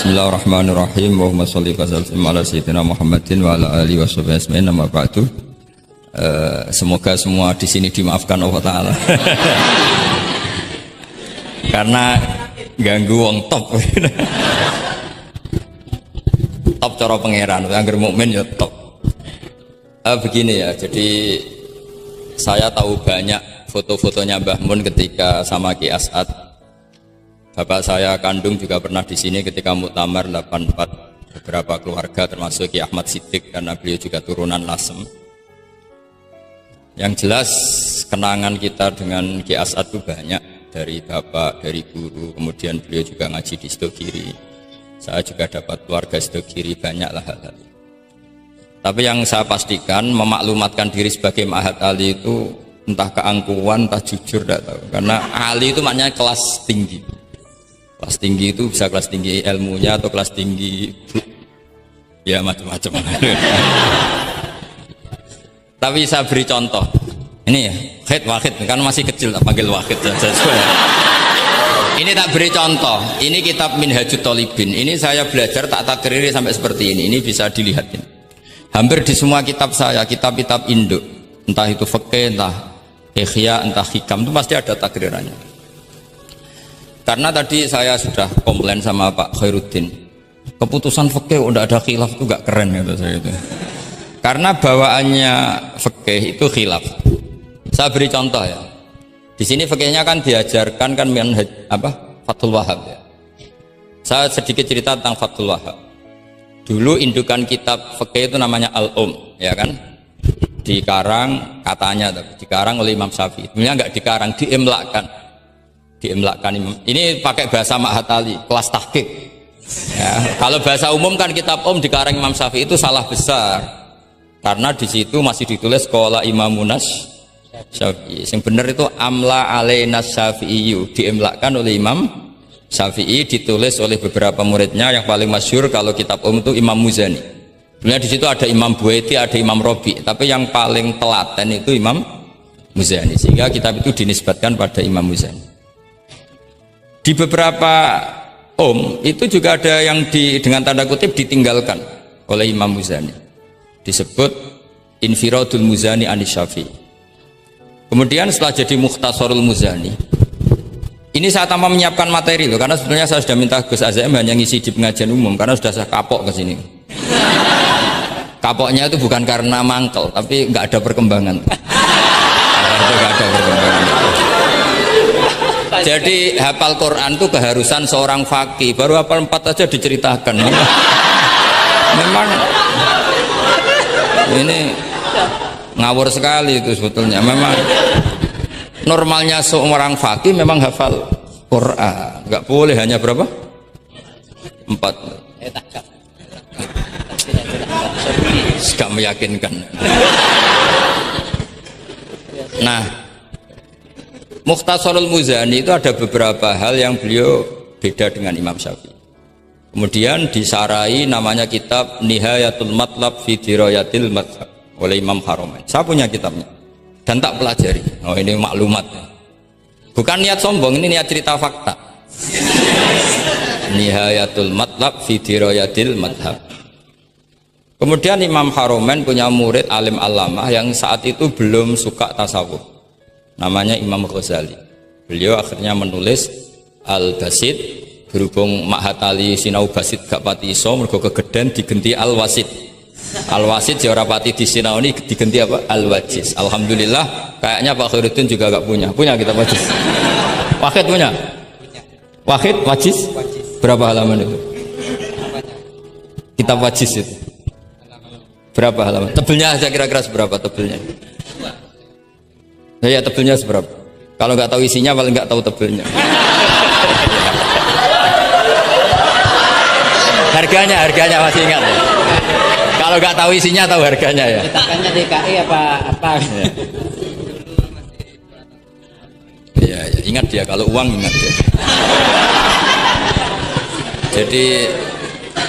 Bismillahirrahmanirrahim. Allahumma sholli wa sallim ala sayyidina Muhammadin wa ala alihi washabihi ajmain. Amma ba'du. Semoga semua di sini dimaafkan Allah Ta'ala. Karena ganggu wong top. Top cara pangeran, angger mukmin ya top. Begini ya, jadi saya tahu banyak foto-fotonya Mbah Mun ketika sama Ki As'ad. Bapak saya kandung juga pernah di sini ketika muktamar 84, beberapa keluarga termasuk Ki Ahmad Siddiq karena beliau juga turunan Lasem. Yang jelas kenangan kita dengan Ki As'ad itu banyak, dari bapak, dari guru, kemudian beliau juga ngaji di Sidogiri. Saya juga dapat keluarga Sidogiri, banyaklah hal-hal. Tapi yang saya pastikan memaklumatkan diri sebagai Ma'had Ali itu entah keangkuhan, entah jujur, tidak tahu. Karena Ali itu maknanya kelas tinggi. Kelas tinggi itu bisa kelas tinggi ilmunya atau kelas tinggi ya macam-macam. Tapi saya beri contoh. Ini ya, Wahid kan masih kecil tak panggil Wahid saja. Ini tak beri contoh. Ini kitab Minhajut Thalibin. Ini saya belajar tak takriri sampai seperti ini. Ini bisa dilihat ini. Hampir di semua kitab saya, kitab-kitab induk, entah itu fikih, entah ihya, entah hikam, itu pasti ada takrirannya. Karena tadi saya sudah komplain sama Pak Khairuddin, keputusan fikih udah ada khilaf itu gak keren gitu saya itu. Karena bawaannya fikih itu khilaf. Saya beri contoh ya. Di sini fikihnya kan diajarkan kan Fathul Wahhab ya. Saya sedikit cerita tentang Fathul Wahhab. Dulu indukan kitab fikih itu namanya ya kan? Dikarang katanya dikarang oleh Imam Syafi'i. Sebenarnya enggak dikarang, diimlakkan. Ini pakai bahasa Ma'had Ali, kelas tahqiq ya. Kalau bahasa umum kan kitab dikarang Imam Syafi'i itu salah besar karena di situ masih ditulis Qala Imamunas Syafi'i. Yang benar itu Amla Alainas Syafi'i, diimlakkan oleh Imam Syafi'i, ditulis oleh beberapa muridnya. Yang paling masyhur kalau kitab itu Imam Muzani. Sebenarnya di situ ada Imam Buaiti, ada Imam Robi, tapi yang paling telaten itu Imam Muzani, sehingga kitab itu dinisbatkan pada Imam Muzani. Di beberapa itu juga ada yang dengan tanda kutip ditinggalkan oleh Imam Muzani, disebut Infiradul Muzani Anis Syafi'i. Kemudian setelah jadi Mukhtasarul Muzani, ini saya tanpa menyiapkan materi loh, karena sebenarnya saya sudah minta Gus Azam hanya ngisi di pengajian umum karena sudah saya kapok ke sini. Kapoknya itu bukan karena mangkel, tapi nggak ada perkembangan. Nggak ada perkembangan. Jadi hafal Quran itu keharusan seorang faqih. Baru hafal 4 aja diceritakan. Memang ini ngawur sekali itu sebetulnya. Memang normalnya seorang faqih memang hafal Quran. Enggak boleh hanya berapa? 4. Gak meyakinkan. Nah, Mukhtasarul Muzani itu ada beberapa hal yang beliau beda dengan Imam Syafi'i. Kemudian disarai namanya kitab Nihayatul Matlab fi Dirayatil Madhab oleh Imam Haramain. Saya punya kitabnya dan tak pelajari. Oh, ini maklumat. Bukan niat sombong, ini niat cerita fakta. Nihayatul Matlab fi Dirayatil Madhab. Kemudian Imam Haramain punya murid alim alamah yang saat itu belum suka tasawuf. Namanya Imam Ghazali. Beliau akhirnya menulis Al-Basit, berhubung Ma'had Ali sinau Basit gak pati iso, mergo kegeden digenti Al-Wasit. Al-Wasit ya ora pati disinau ini digenti apa? Al-Wajiz. Alhamdulillah kayaknya Pak Khairuddin juga gak punya. Punya kitab Wajiz? Wahid punya? Wahid Wajiz? Berapa halaman itu? Kitab Wajiz itu. Berapa halaman? Tebelnya aja kira-kira seberapa tebelnya? Ya tebelnya seberapa? Kalau nggak tahu isinya paling nggak tahu tebelnya. harganya masih ingat ya? Kalau nggak tahu isinya tahu harganya ya? Cetakannya DKI apa? Ya, ingat dia, kalau uang ingat dia. Jadi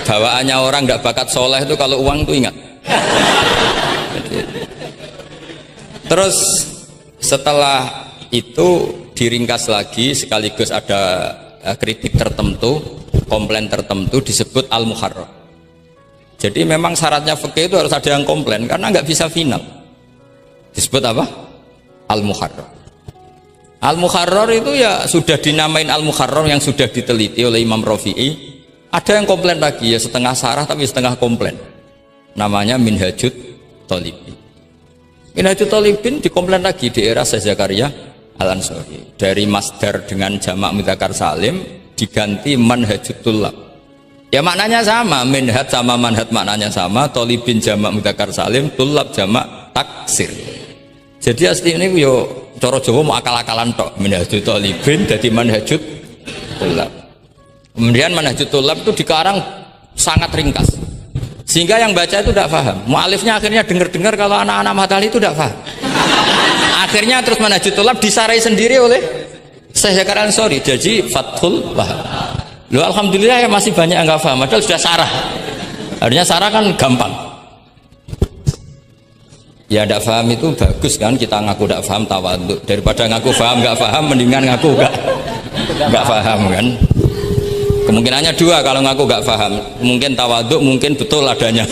bawaannya orang nggak bakat soleh itu kalau uang tuh ingat. Terus setelah itu diringkas lagi sekaligus ada kritik tertentu. komplain tertentu disebut al-muharrar. Jadi memang syaratnya fikih itu harus ada yang komplain karena nggak bisa final. Disebut apa? Al-muharrar. Al-muharrar itu ya sudah dinamain al-muharrar yang sudah diteliti oleh Imam Rafi'i. Ada yang komplain lagi ya setengah sarah tapi setengah komplain. Namanya Minhajut Thalibin. Minhajut Thalibin dikomplain lagi di era Syekh Zakaria Al-Ansari. Dari masdar dengan jamak mudzakkar salim diganti manhajut tullab. Ya maknanya sama, minhaj sama manhaj maknanya sama, thalibin jamak mudzakkar salim, tullab jamak taksir. Jadi asli ini yo cara Jawa mau akal-akalan tok, minhajut thalibin jadi manhajut tullab. Kemudian manhajut tullab itu dikarang sangat ringkas. Sehingga yang baca itu tidak paham. Mu'alifnya akhirnya dengar-dengar kalau anak-anak matahari itu tidak paham. Akhirnya terus manhajut tullab disarai sendiri oleh Syekh Zakaria Al-Ansari. Jadi Fathul Wahab. Loh alhamdulillah ya masih banyak yang nggak paham. Padahal sudah sarah. Artinya sarah kan gampang. Ya tidak paham itu bagus kan, kita ngaku tidak paham tawadhu. Daripada ngaku paham nggak paham, mendingan ngaku nggak paham kan. Kemungkinannya dua kalau ngaku nggak paham, mungkin tawadhu, mungkin betul adanya.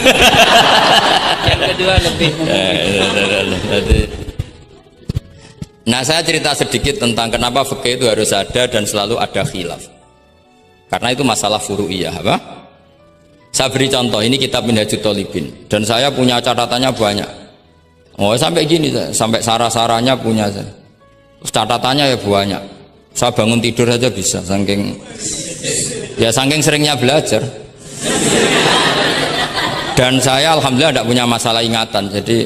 Yang kedua lebih Nah saya cerita sedikit tentang kenapa fikih itu harus ada dan selalu ada khilaf. Karena itu masalah furu'iyah apa? Saya beri contoh, ini kitab Minhajut Thalibin dan saya punya catatannya banyak. Oh sampai gini, sampai sarah-sarahnya punya saya. Terus catatannya ya banyak. Saya bangun tidur saja bisa, saking seringnya belajar. Dan saya alhamdulillah tidak punya masalah ingatan. Jadi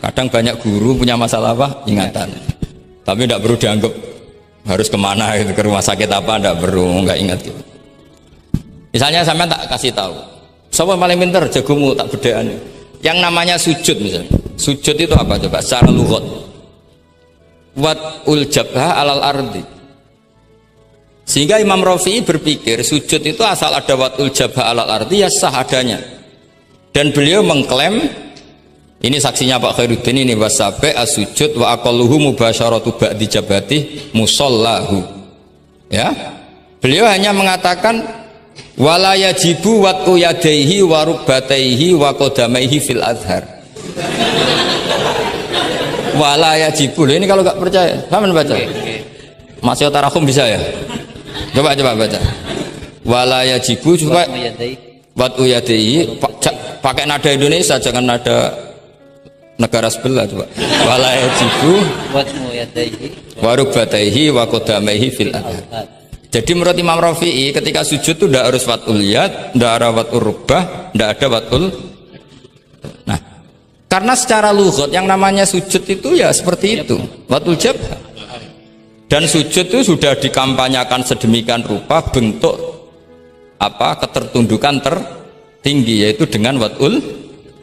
kadang banyak guru punya masalah apa? Ingatan. Tapi tidak perlu dianggap harus kemana gitu, ke rumah sakit apa, tidak perlu, nggak ingat gitu. Misalnya sampai tak kasih tahu, siapa paling pintar jagomu tak bedaan. Yang namanya sujud misalnya. Sujud itu apa coba? Secara lughat. Wat'ul jabha alal ardi. Sehingga Imam Rafi'i berpikir sujud itu asal ada wat'ul jabha alal ardi ya sah adanya. Dan beliau mengklaim, ini saksinya Pak Khairuddin ini, wasabe as-sujud wa aqalluhu mubasyaratu ba'di jabati musallahu. Ya. Beliau hanya mengatakan wala yajibu wat'u yadaihi wa rukbataihi wa qadamaihi fil azhar. Wala yajibu. Ini kalau nggak percaya, sama baca. Masih tarakum bisa ya? Coba baca. Wala yajibu coba wat'u yadaihi pakai nada Indonesia, jangan nada negara sebelah coba. Wala yajibu wat'u yadaihi wa rukbataihi wa qadamaihi fil azhar. Jadi menurut Imam Rafi'i ketika sujud itu tidak harus wat'ul yad, tidak ada wat'ul rubbah, tidak ada wat'ul. Nah, karena secara lughat yang namanya sujud itu ya seperti itu, wat'ul jabha. Dan sujud itu sudah dikampanyakan sedemikian rupa bentuk apa ketertundukan tertinggi yaitu dengan wat'ul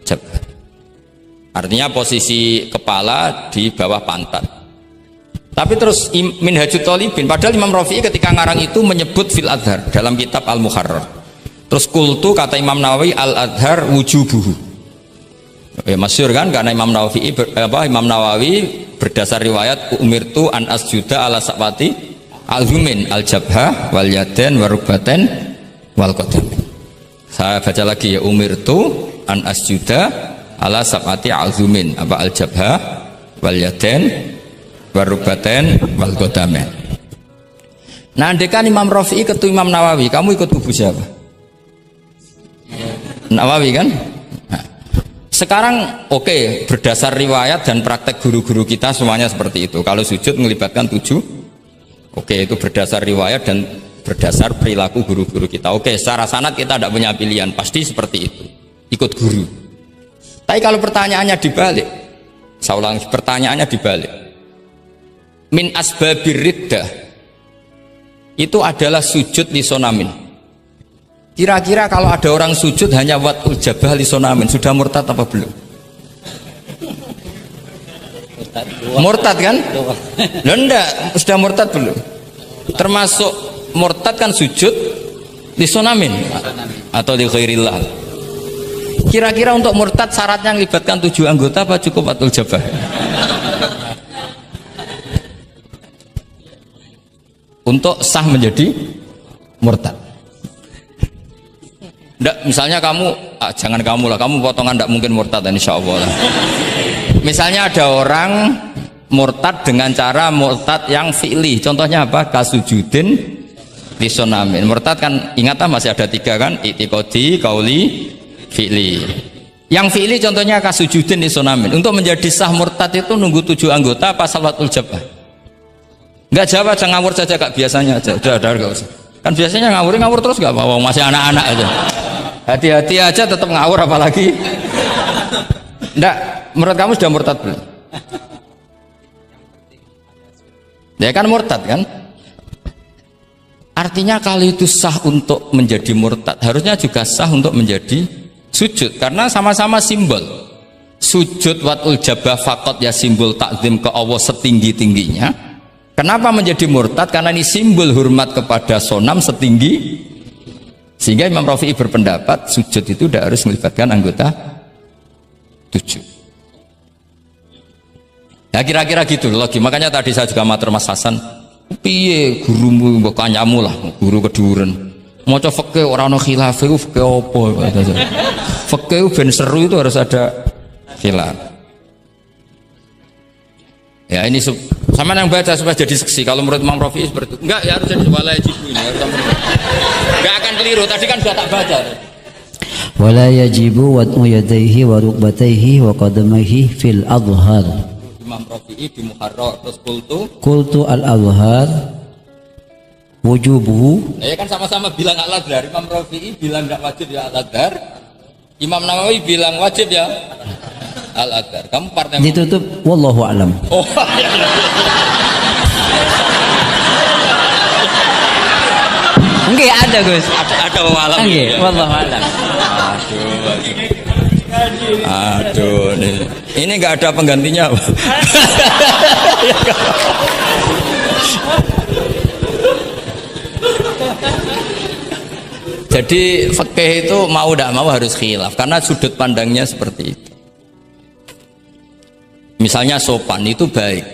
jabha. Artinya posisi kepala di bawah pantat. Tapi terus Minhajut Thalibin, padahal Imam Rafi'i ketika ngarang itu menyebut fil adhar dalam kitab Al-Muharrar. Terus kultu kata Imam Nawawi al-adhar wujubuhu. Ya masyhur kan karena Imam Nawawi berdasar riwayat umirtu an asjuda ala sabati al-humin al-jabha wal yaden warubaten wal qadamin. Saya baca lagi ya, umirtu an asjuda ala sabati al-humin apa al-jabha wal yaden warubaten wal qadamin. Nah, andekan Imam Rafi'i ketemu Imam Nawawi, kamu ikut kubu siapa? Nawawi kan? Nah, sekarang oke, berdasar riwayat dan praktek guru-guru kita semuanya seperti itu. Kalau sujud melibatkan 7, oke itu berdasar riwayat dan berdasar perilaku guru-guru kita. Oke, secara sanad kita tidak punya pilihan, pasti seperti itu. Ikut guru. Tapi kalau pertanyaannya dibalik, saya ulangi, pertanyaannya dibalik. Min asbabir riddah itu adalah sujud lisonamin. Kira-kira kalau ada orang sujud hanya wat'ul jabah lisonamin, sudah murtad apa belum? Murtad kan? Loh enggak, sudah murtad belum? Termasuk murtad kan sujud lisonamin atau li ghairillah. Kira-kira untuk murtad syaratnya melibatkan 7 anggota apa cukup wat'ul jabah? Untuk sah menjadi murtad. Ndak, misalnya kamu, jangan kamu lah, kamu potongan ndak mungkin murtad insya Allah lah. Misalnya ada orang murtad dengan cara murtad yang fi'li, contohnya apa? Kasujudin lisonamin. Murtad kan ingat masih ada 3 kan, i'tiqadi, qauli, fi'li. Yang fi'li contohnya kasujudin lisonamin. Untuk menjadi sah murtad itu nunggu 7 anggota apa salawatul jabah? Enggak jawab, jangan ngawur saja kak, biasanya aja. Udah enggak usah. Kan biasanya ngawur terus enggak apa-apa, masih anak-anak aja. Hati-hati aja tetap ngawur apalagi. Enggak, menurut kamu sudah murtad belum? Ya kan murtad kan? Artinya kalau itu sah untuk menjadi murtad, harusnya juga sah untuk menjadi sujud, karena sama-sama simbol. Sujud watul jabah fakot ya simbol takzim ke Allah setinggi-tingginya. Kenapa menjadi murtad? Karena ini simbol hormat kepada sonam setinggi, sehingga Imam Rafi'i berpendapat sujud itu tidak harus melibatkan anggota 7. Ya kira-kira gitu loh. Makanya tadi saya juga matur Mas Hasan, piye gurumu mbok kanyamu lah, guru keduren. Maca fikih ora ana khilaf iku fikih apa? Fikih ben seru itu harus ada khilaf. Ya ini sama yang baca supaya jadi seksi. Kalau menurut Imam Rafi'i seperti itu. Enggak, ya harus jadi wala yajibu ini. Enggak akan keliru. Tadi kan sudah tak baca. Wala yajibu wad'u yadayhi wa rukbatayhi wa qadamayhi fil adhar. Imam Rafi'i di Muharrar terus qultu al-adhar wujubuhu. Ya kan sama-sama bilang al-adhar. Imam Rafi'i bilang enggak wajib ya al-adhar. Imam Nawawi bilang wajib ya al-adhar. Kamu partai ditutup wallahu alam. Oh iya. Enggak ada Gus. Ada walam. Enggak, wallahu alam. Aduh nih. Ini enggak ada penggantinya. Jadi fikih itu mau tidak mau harus khilaf karena sudut pandangnya seperti itu. Misalnya sopan itu baik.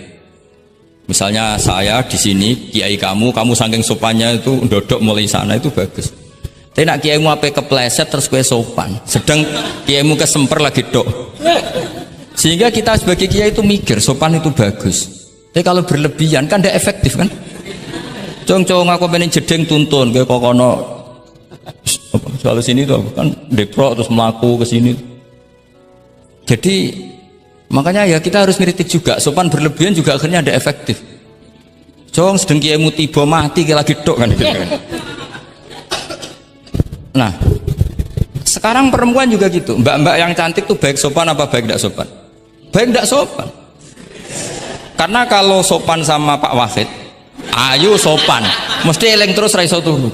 Misalnya saya di sini, kiai kamu saking sopannya itu dodok mulai sana itu bagus. Tapi nak kiaimu apa kepleset terus kue sopan. Sedang kiaimu kesemper lagi dok. Sehingga kita sebagai kiai itu mikir sopan itu bagus. Tapi kalau berlebihan kan tidak efektif kan. Cong aku pengen jedeng tuntun kayak kokono. Soal sini tuh kan deprok terus melaku ke sini. Jadi makanya ya kita harus ngeritik juga, sopan berlebihan juga akhirnya ada efektif. Jong sedeng kiaimu tiba mati kayak lagi dok kan gitu kan. Nah, sekarang perempuan juga gitu. Mbak-mbak yang cantik tuh baik sopan apa baik tidak sopan? Baik tidak sopan. Karena kalau sopan sama Pak Wahid, ayo sopan, mesti eling terus ra iso turu.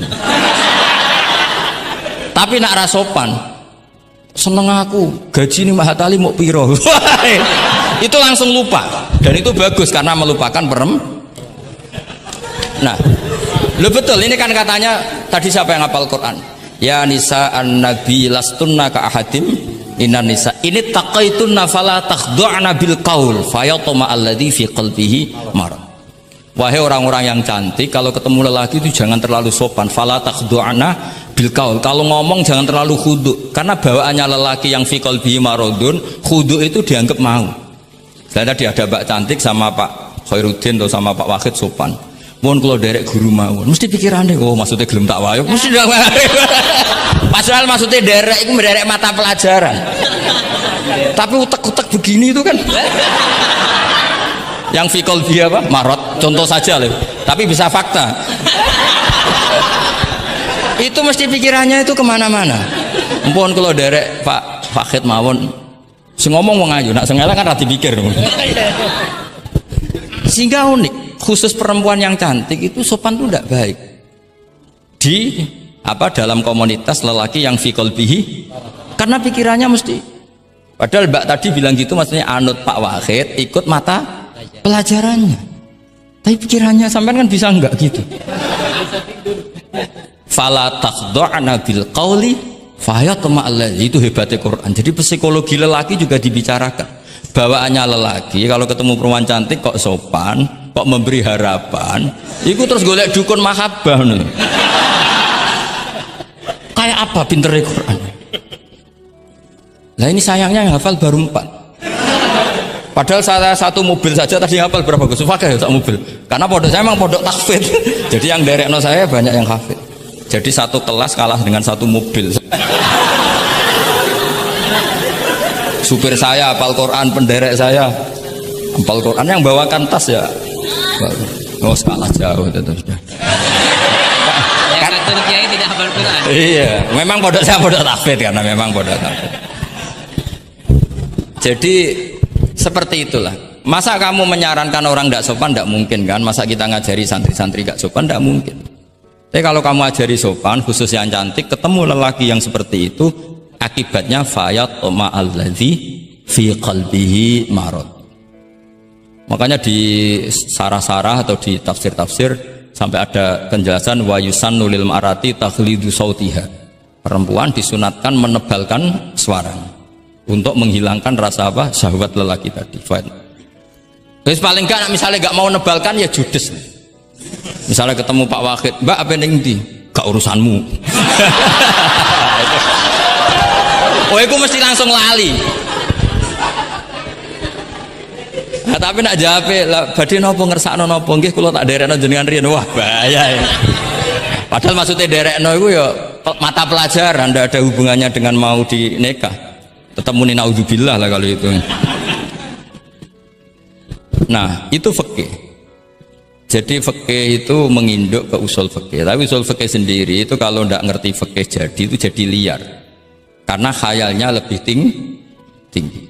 Tapi nak ra sopan, seneng aku gaji ini Mahatali mau piro. Itu langsung lupa, dan itu bagus karena melupakan Nah, lo betul ini kan katanya tadi siapa yang hafal Quran? Ya nisa an-nabi lastunna ka ahadim inan nisa ini taqaitunna fala takhdu'na bil qaul fayatma alladhi fi qalbihi marad. Wahai orang-orang yang cantik, kalau ketemu lelaki itu jangan terlalu sopan. Fala takhdu'na bil qaul. Kalau ngomong jangan terlalu khudu, karena bawaannya lelaki yang fi qalbihi maradun, khudu itu dianggap mau. Dan tadi ada Mbak cantik sama Pak Khairuddin atau sama Pak Wahid sopan. Mohon kalau derek guru mawon, mesti pikirannya, oh maksudnya gelem tak wayo, mesti dah. Padahal maksudnya derek itu menderek mata pelajaran. Tapi utek-utek begini itu kan. Yang fikol dia apa? Marot, contoh saja loh. Tapi bisa fakta. Itu mesti pikirannya itu kemana-mana. Mohon kalau derek Pak Fakid mawon, si ngomong mau ngayu, nak sengaja kan rati pikir. Sehingga unik. Khusus perempuan yang cantik itu sopan itu tidak baik di dalam komunitas lelaki yang fi qalbihi, karena pikirannya mesti, padahal Mbak tadi bilang gitu maksudnya anut Pak Wahid, ikut mata pelajarannya, tapi pikirannya sampean kan bisa enggak gitu. Fala takhdu'na bil qauli fayatma alladzi, itu hebatnya Quran. Jadi psikologi lelaki juga dibicarakan. Bawaannya lelaki kalau ketemu perempuan cantik kok sopan, kok memberi harapan, itu terus golek dukun mahabbah nih. kayak apa pinternya Quran. Lah ini sayangnya yang hafal baru 4. Padahal saya satu mobil saja tadi hafal berapa Gus? Pakai satu mobil. Karena pondok saya memang pondok tahfidz. Jadi yang derekno saya banyak yang hafid. Jadi satu kelas kalah dengan satu mobil. Supir saya hafal Quran, penderek saya hafal Quran, yang bawakan tas ya. Oh, kalah jauh itu sudah. Yang satu kiai tidak hafal Quran. Iya, memang pondok saya pondok tahfidz karena memang pondok tahfidz. Jadi seperti itulah. Masa kamu menyarankan orang tidak sopan? Tidak mungkin kan. Masa kita ngajari santri-santri gak sopan? Tidak mungkin. Tapi kalau kamu ajari sopan, khusus yang cantik, ketemu lelaki yang seperti itu, akibatnya fayat ma'alladzi fi qalbihi marad. Makanya di sarah-sarah atau di tafsir-tafsir sampai ada penjelasan wa yusannu lil marati takhlidu sautiha. Perempuan disunatkan menebalkan suaranya untuk menghilangkan rasa apa? Syahwat lelaki tadi. Terus paling enggak misalnya enggak mau nebalkan ya judes. Misalnya ketemu Pak Wahid, Mbak apa ning ndi? Gak urusanmu. Oh, aku mesti langsung lali. Nah, tapi nak jawab lah badhe napa ngersakno napa nggih kula tak derekno jenengan riyen. Wah, bahaya ya. Padahal maksudnya derekno iku ya mata pelajaran, ndak ada hubungannya dengan mau dinikah. Tetap muni naudzubillah lah kalau itu. Nah, itu fikih. Jadi fikih itu menginduk ke usul fikih. Tapi usul fikih sendiri itu kalau ndak ngerti fikih jadi itu jadi liar. Karena khayalnya lebih tinggi.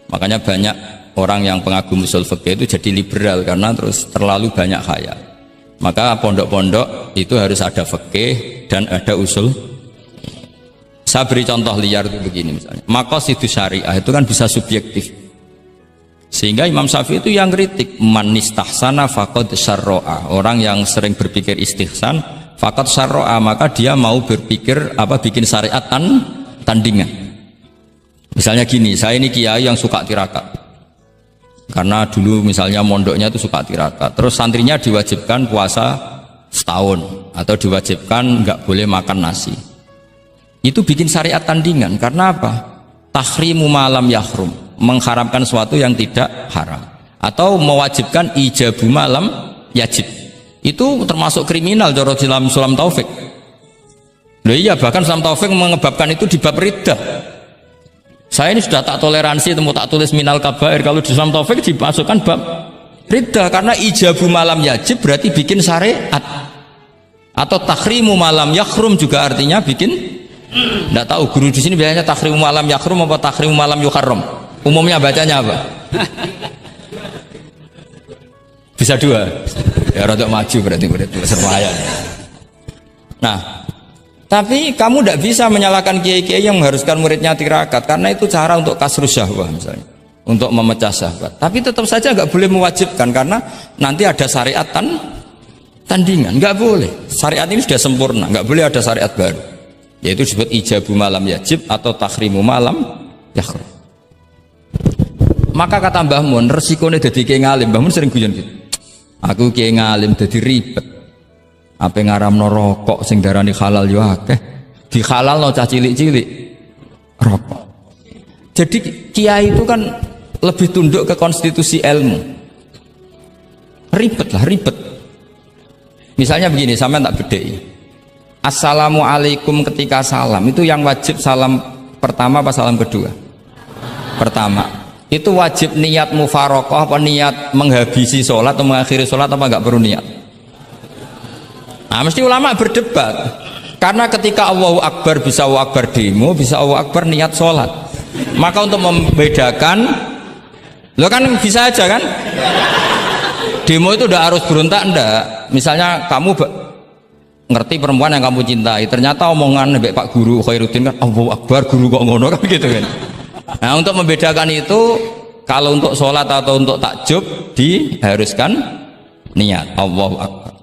Makanya banyak orang yang pengagum usul fikih itu jadi liberal karena terus terlalu banyak khayal. Maka pondok-pondok itu harus ada fikih dan ada usul. Saya beri contoh liar itu begini misalnya. Maqasidus syariah itu kan bisa subjektif. Sehingga Imam Syafi'i itu yang kritik man istahsana faqad syarra'a. Orang yang sering berpikir istihsan faqad syarra'a, maka dia mau berpikir apa bikin syariat tandingan. Misalnya gini, saya ini kiai yang suka tirakat. Karena dulu misalnya mondoknya itu suka tirakat. Terus santrinya diwajibkan puasa setahun atau diwajibkan nggak boleh makan nasi. Itu bikin syariat tandingan. Karena apa? Tahrimu malam yahrum, mengharamkan sesuatu yang tidak haram, atau mewajibkan ijabu malam yajib. Itu termasuk kriminal cara dalam Sulam Taufik. Loh iya, bahkan Sulam Taufik mengebabkan itu di bab riddah. Saya ini sudah tak toleransi, temu tak tulis minal kabair, kalau di Sulam Taufik dimasukkan bab riddah karena ijabu malam yajib berarti bikin syariat. Atau tahrimu malam yahrum juga artinya bikin. Nggak tahu guru di sini biasanya tahrimu malam yakrum apa tahrimu malam yukarrom. Umumnya bacanya apa? Bisa dua. Ya rodok maju berarti sermaya. Nah, tapi kamu tidak bisa menyalahkan kiai-kiai yang mengharuskan muridnya tirakat karena itu cara untuk kasrus syahwah misalnya, untuk memecah syahwat. Tapi tetap saja nggak boleh mewajibkan karena nanti ada syariat tandingan. Nggak boleh. Syariat ini sudah sempurna, nggak boleh ada syariat baru. Yaitu disebut ijabu malam yajib atau tahrimu malam yakhrum. Maka kata Mbah Mun, resikonya jadi kiai ngalim. Mbah Mun sering guyon gitu. Aku kiai ngalim jadi ribet. Apa ngaramno rokok sing darani halal yo akeh. Di halalno cah cilik-cilik rokok. Jadi kiai itu kan lebih tunduk ke konstitusi ilmu. Ribet lah, ribet. Misalnya begini, sampean tak bedheki. Assalamualaikum ketika salam itu yang wajib salam pertama apa salam kedua? Pertama. Itu wajib niat mufaroqah apa niat menghabisi sholat atau mengakhiri sholat apa enggak perlu niat? Nah, mesti ulama berdebat. Karena ketika Allahu Akbar bisa Allahu Akbar demo, bisa Allahu Akbar niat sholat. Maka untuk membedakan, lo kan bisa aja kan? Demo itu udah harus berontak enggak? Misalnya kamu ngerti perempuan yang kamu cintai, ternyata omongan mbek Pak Guru Khairuddin kan Allahu Akbar, guru kok ngono kan gitu kan. Nah, untuk membedakan itu kalau untuk sholat atau untuk takjub diharuskan niat Allahu Akbar.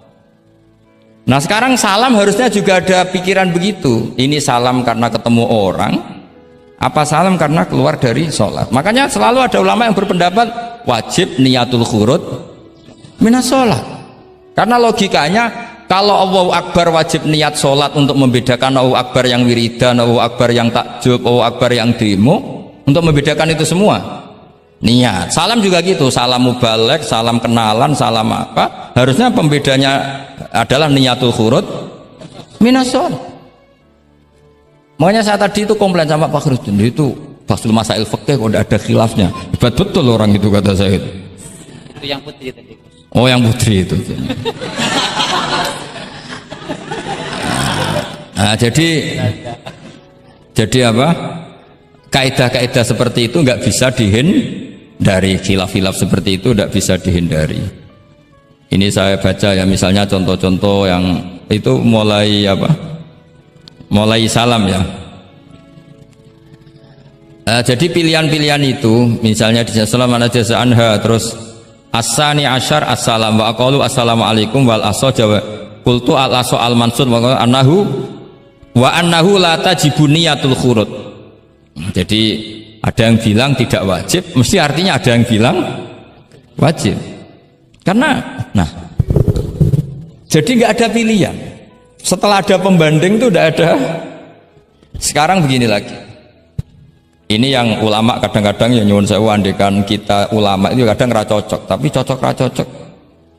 Nah, sekarang salam harusnya juga ada pikiran begitu. Ini salam karena ketemu orang, apa salam karena keluar dari sholat. Makanya selalu ada ulama yang berpendapat wajib niatul khurud minas sholat. Karena logikanya Kalau Allahu Akbar wajib niat sholat untuk membedakan Allahu Akbar yang wiridan, Allahu Akbar yang takjub, Allahu Akbar yang demo, untuk membedakan itu semua niat. Salam juga gitu, salam mubalek, salam kenalan, salam apa, harusnya pembedanya adalah niatul khurud minas sholat. Makanya saya tadi itu komplain sama Pak Khurudin, itu Fasul Masail Fikih kok tidak ada khilafnya, hebat betul orang itu, kata saya itu. Itu yang putih tadi. Oh yang putri itu. Nah, jadi apa? Kaidah-kaidah seperti itu nggak bisa dihindari, khilaf-khilaf seperti itu nggak bisa dihindari. Ini saya baca ya, misalnya contoh-contoh yang itu mulai apa? Mulai salam ya. Nah, jadi pilihan-pilihan itu, misalnya di salam anajasa anha, terus asani asyar assalam wa aqalu assalamualaikum wal aso jawa kultu al aso al mansur wa annahu la tajibu niyatul khurud. Jadi ada yang bilang tidak wajib, mesti artinya ada yang bilang wajib. Karena nah, jadi nggak ada pilihan. Setelah ada pembanding itu tidak ada. Sekarang begini lagi. Ini yang ulama kadang-kadang ya nyuwun sewu, andekan kita ulama itu kadang ra cocok, tapi cocok ra cocok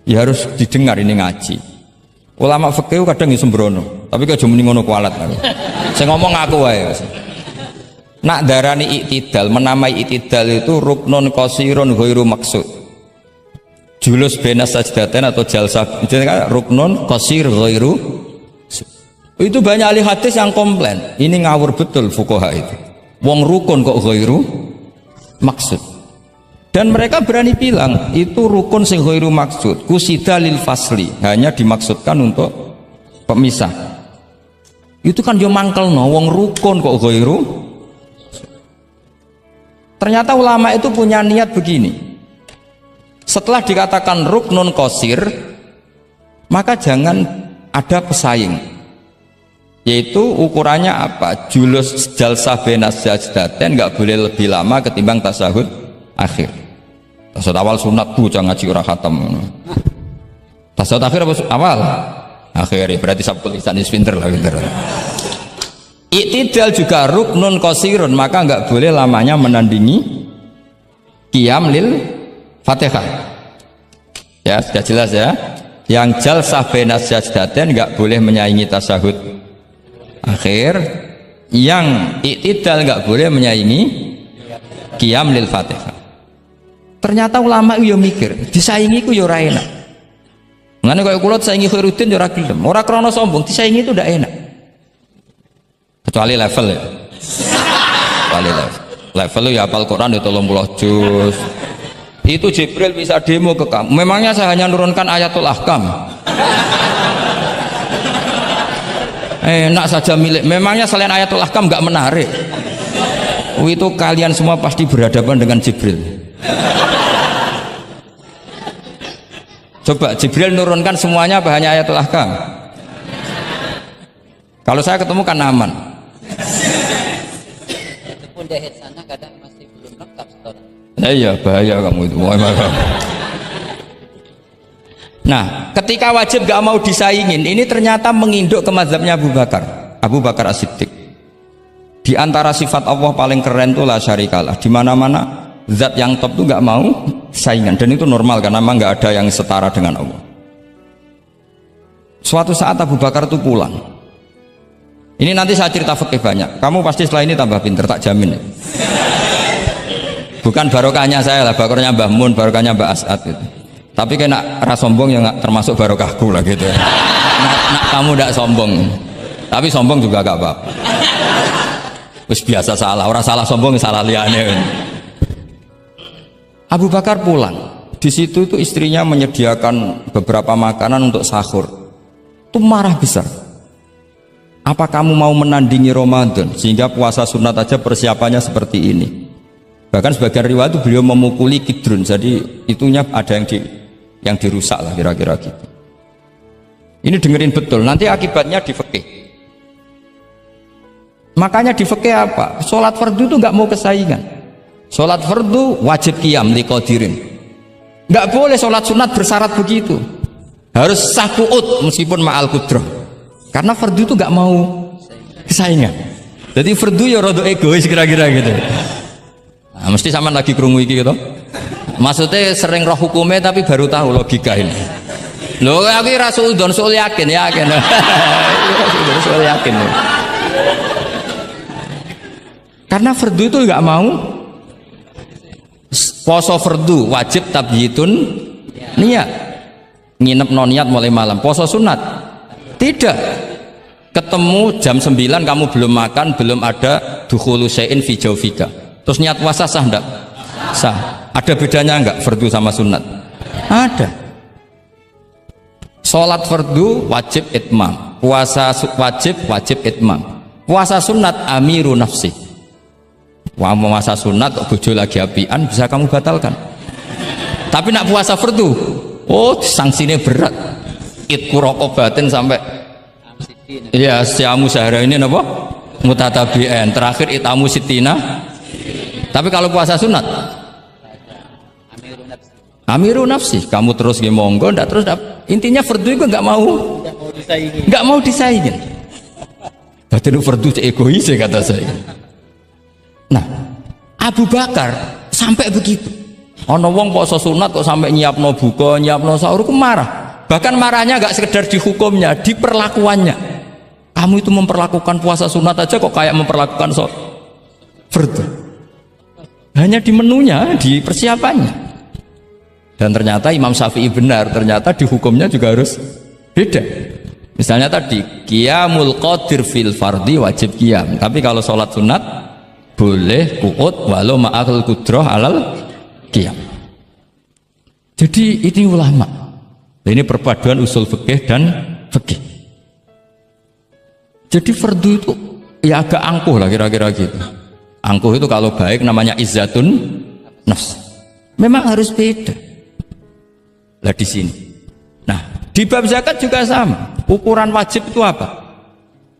ya harus didengar, ini ngaji. Ulama fikih kadang ya sembrono, tapi kok muni ngono kualat aku. Saya ngomong aku wae. Nak darani iktidal, menamai iktidal itu ruknun qasirun ghairu maksud. Julus bena sajdatain atau jalsah, jadi ruknun qasir ghairu. Itu banyak ahli hadis yang komplain, ini ngawur betul fuqaha itu. Wong rukun kok ghairu maksud. Dan mereka berani bilang itu rukun sing ghairu maksud, kusida lil fasli, hanya dimaksudkan untuk pemisah. Itu kan yo mangkelno, wong rukun kok ghairu. Ternyata ulama itu punya niat begini. Setelah dikatakan ruknun qasir, maka jangan ada pesaing. Yaitu ukurannya apa? Julus jalsah benas sajdatain nggak boleh lebih lama ketimbang tasahud akhir. Tasahud awal sunat bu, jangan ngaji ora khatam. Tasahud akhir apa awal? Akhir, berarti sabkul ihsan pinter lah, pinter. Iktidal juga ruknun qasirun, maka nggak boleh lamanya menandingi qiyam lil Fatihah. Ya, sudah jelas ya. Yang jalsah benas sajdatain nggak boleh menyaingi tasahud akhir, yang iktidal nggak boleh menyaingi qiyam lil Fatihah. Ternyata ulama itu ya mikir, disaingi ku ya ora enak. Ngene kaya kula saingi Khairuddin ya ora gelem. Ora krana sombong, disaingi itu ndak enak. Kecuali level ya. Kecuali level ya hafal Quran ya 30 juz. Itu Jibril bisa demo ke kamu. Memangnya saya hanya nurunkan ayatul ahkam. Enak saja milik. Memangnya selain ayatul ahkam nggak menarik? Itu kalian semua pasti berhadapan dengan Jibril. Coba Jibril nurunkan semuanya apa hanya ayatul ahkam? Kalau saya ketemu kan aman. Itu pun di sana kadang masih belum lengkap setelah. Iya bahaya kamu itu. Nah, ketika wajib gak mau disaingin, ini ternyata menginduk ke mazhabnya Abu Bakar As-Siddiq. Di antara sifat Allah paling keren tuh la syarikalah. Di mana-mana zat yang top tuh gak mau saingan, dan itu normal karena memang gak ada yang setara dengan Allah. Suatu saat Abu Bakar tuh pulang. Ini nanti saya cerita fikih banyak. Kamu pasti setelah ini tambah pinter, tak jamin. Bukan barokahnya saya lah, barokahnya Mbah Mun, barokahnya Mbah As'ad gitu. Tapi kena ras sombong yang nggak termasuk barokahku lah gitu. Nak kamu tidak sombong, tapi sombong juga gak apa-apa. Terus biasa salah, orang salah sombong salah liane. Abu Bakar pulang, di situ itu istrinya menyediakan beberapa makanan untuk sahur. Itu marah besar. Apa kamu mau menandingi Ramadan sehingga puasa sunat aja persiapannya seperti ini? Bahkan sebagian riwayat itu beliau memukuli kidrun, jadi itunya ada yang dirusak lah kira-kira gitu. Ini dengerin betul, nanti akibatnya di fikih. Makanya di fikih apa? Sholat fardu itu nggak mau kesaingan. Sholat fardu wajib qiyam liqadirin. Nggak boleh sholat sunat bersyarat begitu. harus sah qu'ud meskipun ma'al qudrah. Karena fardu itu nggak mau kesaingan. Jadi fardu ya rada egois kira-kira gitu. Nah, mesti sama lagi krungu iki gitu. Maksudnya sering roh hukumnya tapi baru tahu logika ini. Loh aku rasul don soal yakin. Soal yakin. Karena fardu itu nggak mau. Poso fardu wajib tabyitun niat. Nginep non niat mulai malam. Poso sunat tidak. Ketemu jam 9 kamu belum makan, belum ada dukhulu syai'in fi jawfika. Terus niat puasa sah enggak? Sah. Ada bedanya enggak fardu sama sunat? Ada. Salat fardu wajib itmam, puasa wajib itmam. Puasa sunat amiru nafsi. Wah, puasa sunat kok bojo lagi apian bisa kamu batalkan. Tapi nak puasa fardu, oh sanksinya berat. Itku rokobatin sampai ya siamu sehari ini apa? Mutatabi'an. Terakhir itamu sitina. Tapi kalau puasa sunat amiru nafsi, kamu terus nggih monggo, ndak terus intinya fardu itu nggak mau disaingin. Berarti itu fardu egois kata saya. Nah, Abu Bakar sampai begitu. Ono wong poso sunat kok sampai nyiapno buka, nyiapno sahur ku marah. Bahkan marahnya nggak sekedar di hukumnya, di perlakuannya. Kamu itu memperlakukan puasa sunat aja kok kayak memperlakukan fardu. Hanya di menunya, di persiapannya. Dan ternyata Imam Syafi'i benar, ternyata di hukumnya juga harus beda. Misalnya tadi qiyamul qadir fil fardi wajib qiyam, tapi kalau sholat sunat boleh qu'ud walau ma'al qudrah alal qiyam. Jadi ini ulama, ini perpaduan usul fikih dan fikih. Jadi fardu itu ya agak angkuh lah kira-kira gitu. Angkuh itu kalau baik namanya izzatun nafs. Memang harus beda. Lah di sini. Nah, di bab zakat juga sama. Ukuran wajib itu apa?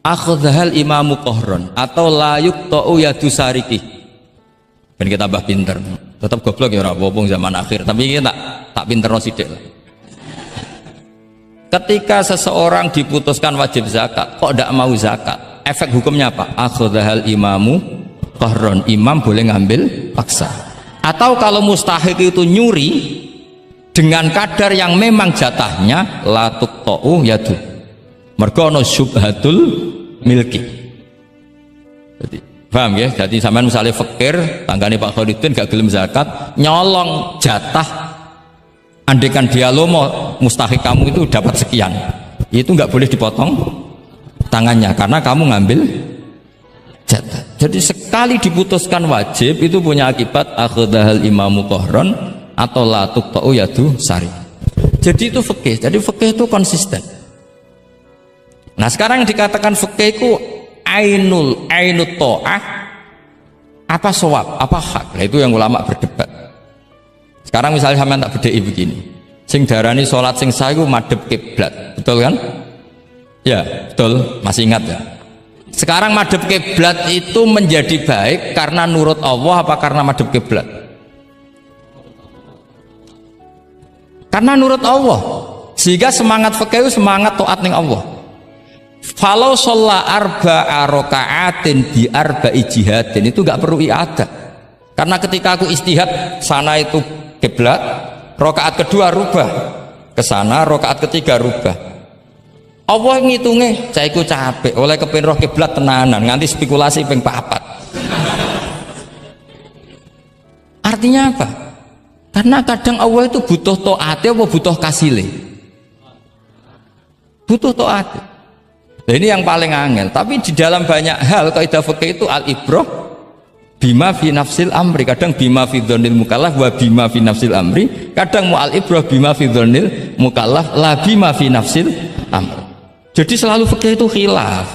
Akhdhal imamu qahron atau la yuqta'u yadu sariki. Ben kita tambah pinter. Tetap goblok ya ora apa-apa zaman akhir, tapi kita tak pinterno sithik lah. Ketika seseorang diputuskan wajib zakat, kok tidak mau zakat? Efek hukumnya apa? Akhdhal imamu qahron. Imam boleh ngambil paksa. Atau kalau mustahik itu nyuri dengan kadar yang memang jatahnya la tuqta'u yadu. Mergo ana syubhatul milki. Jadi, paham ya? Jadi sampean misalnya fakir, tanggane Pak Khalidin gak gelem zakat, nyolong jatah. Andaikan dia lomo mustahik kamu itu dapat sekian. Itu nggak boleh dipotong tangannya karena kamu ngambil jatah. Jadi sekali diputuskan wajib itu punya akibat akhdhal imamu qahron atau la tuqta'u yadu sari. Jadi itu fikih. Jadi fikih itu konsisten. Nah, sekarang yang dikatakan fikih itu ainut ta'ah apa shawab, apa hak. Nah, itu yang ulama berdebat. Sekarang misalnya sampean tak bedheki begini. Sing darani salat sing sah iku madhep kiblat. Betul kan? Ya, betul. Masih ingat ya? Sekarang madhep kiblat itu menjadi baik karena nurut Allah apa karena madhep kiblat? Karena nurut Allah, sehingga semangat fikih semangat taat ning Allah. Falau sholla arba'a raka'atin bi arba'i jihadin itu enggak perlu i'adah. Karena ketika aku istihad sana itu kiblat, rakaat kedua rubah ke sana, rakaat ketiga rubah. Allah ngitunge, cah iku capek oleh kepin roh kiblat tenanan nganti spekulasi ping 4. Artinya apa? Karena kadang Allah itu butuh taat apa butuh kasile? Butuh taat. Nah, ini yang paling angel. Tapi di dalam banyak hal kaidah fikih itu al-ibrah bima fi nafsil amri. Kadang bima fi dzannil mukallaf wa bima fi nafsil amri. Kadang mu al-ibrah bima fi dzannil mukallaf la bima fi nafsil amri. Jadi selalu fikih itu khilaf.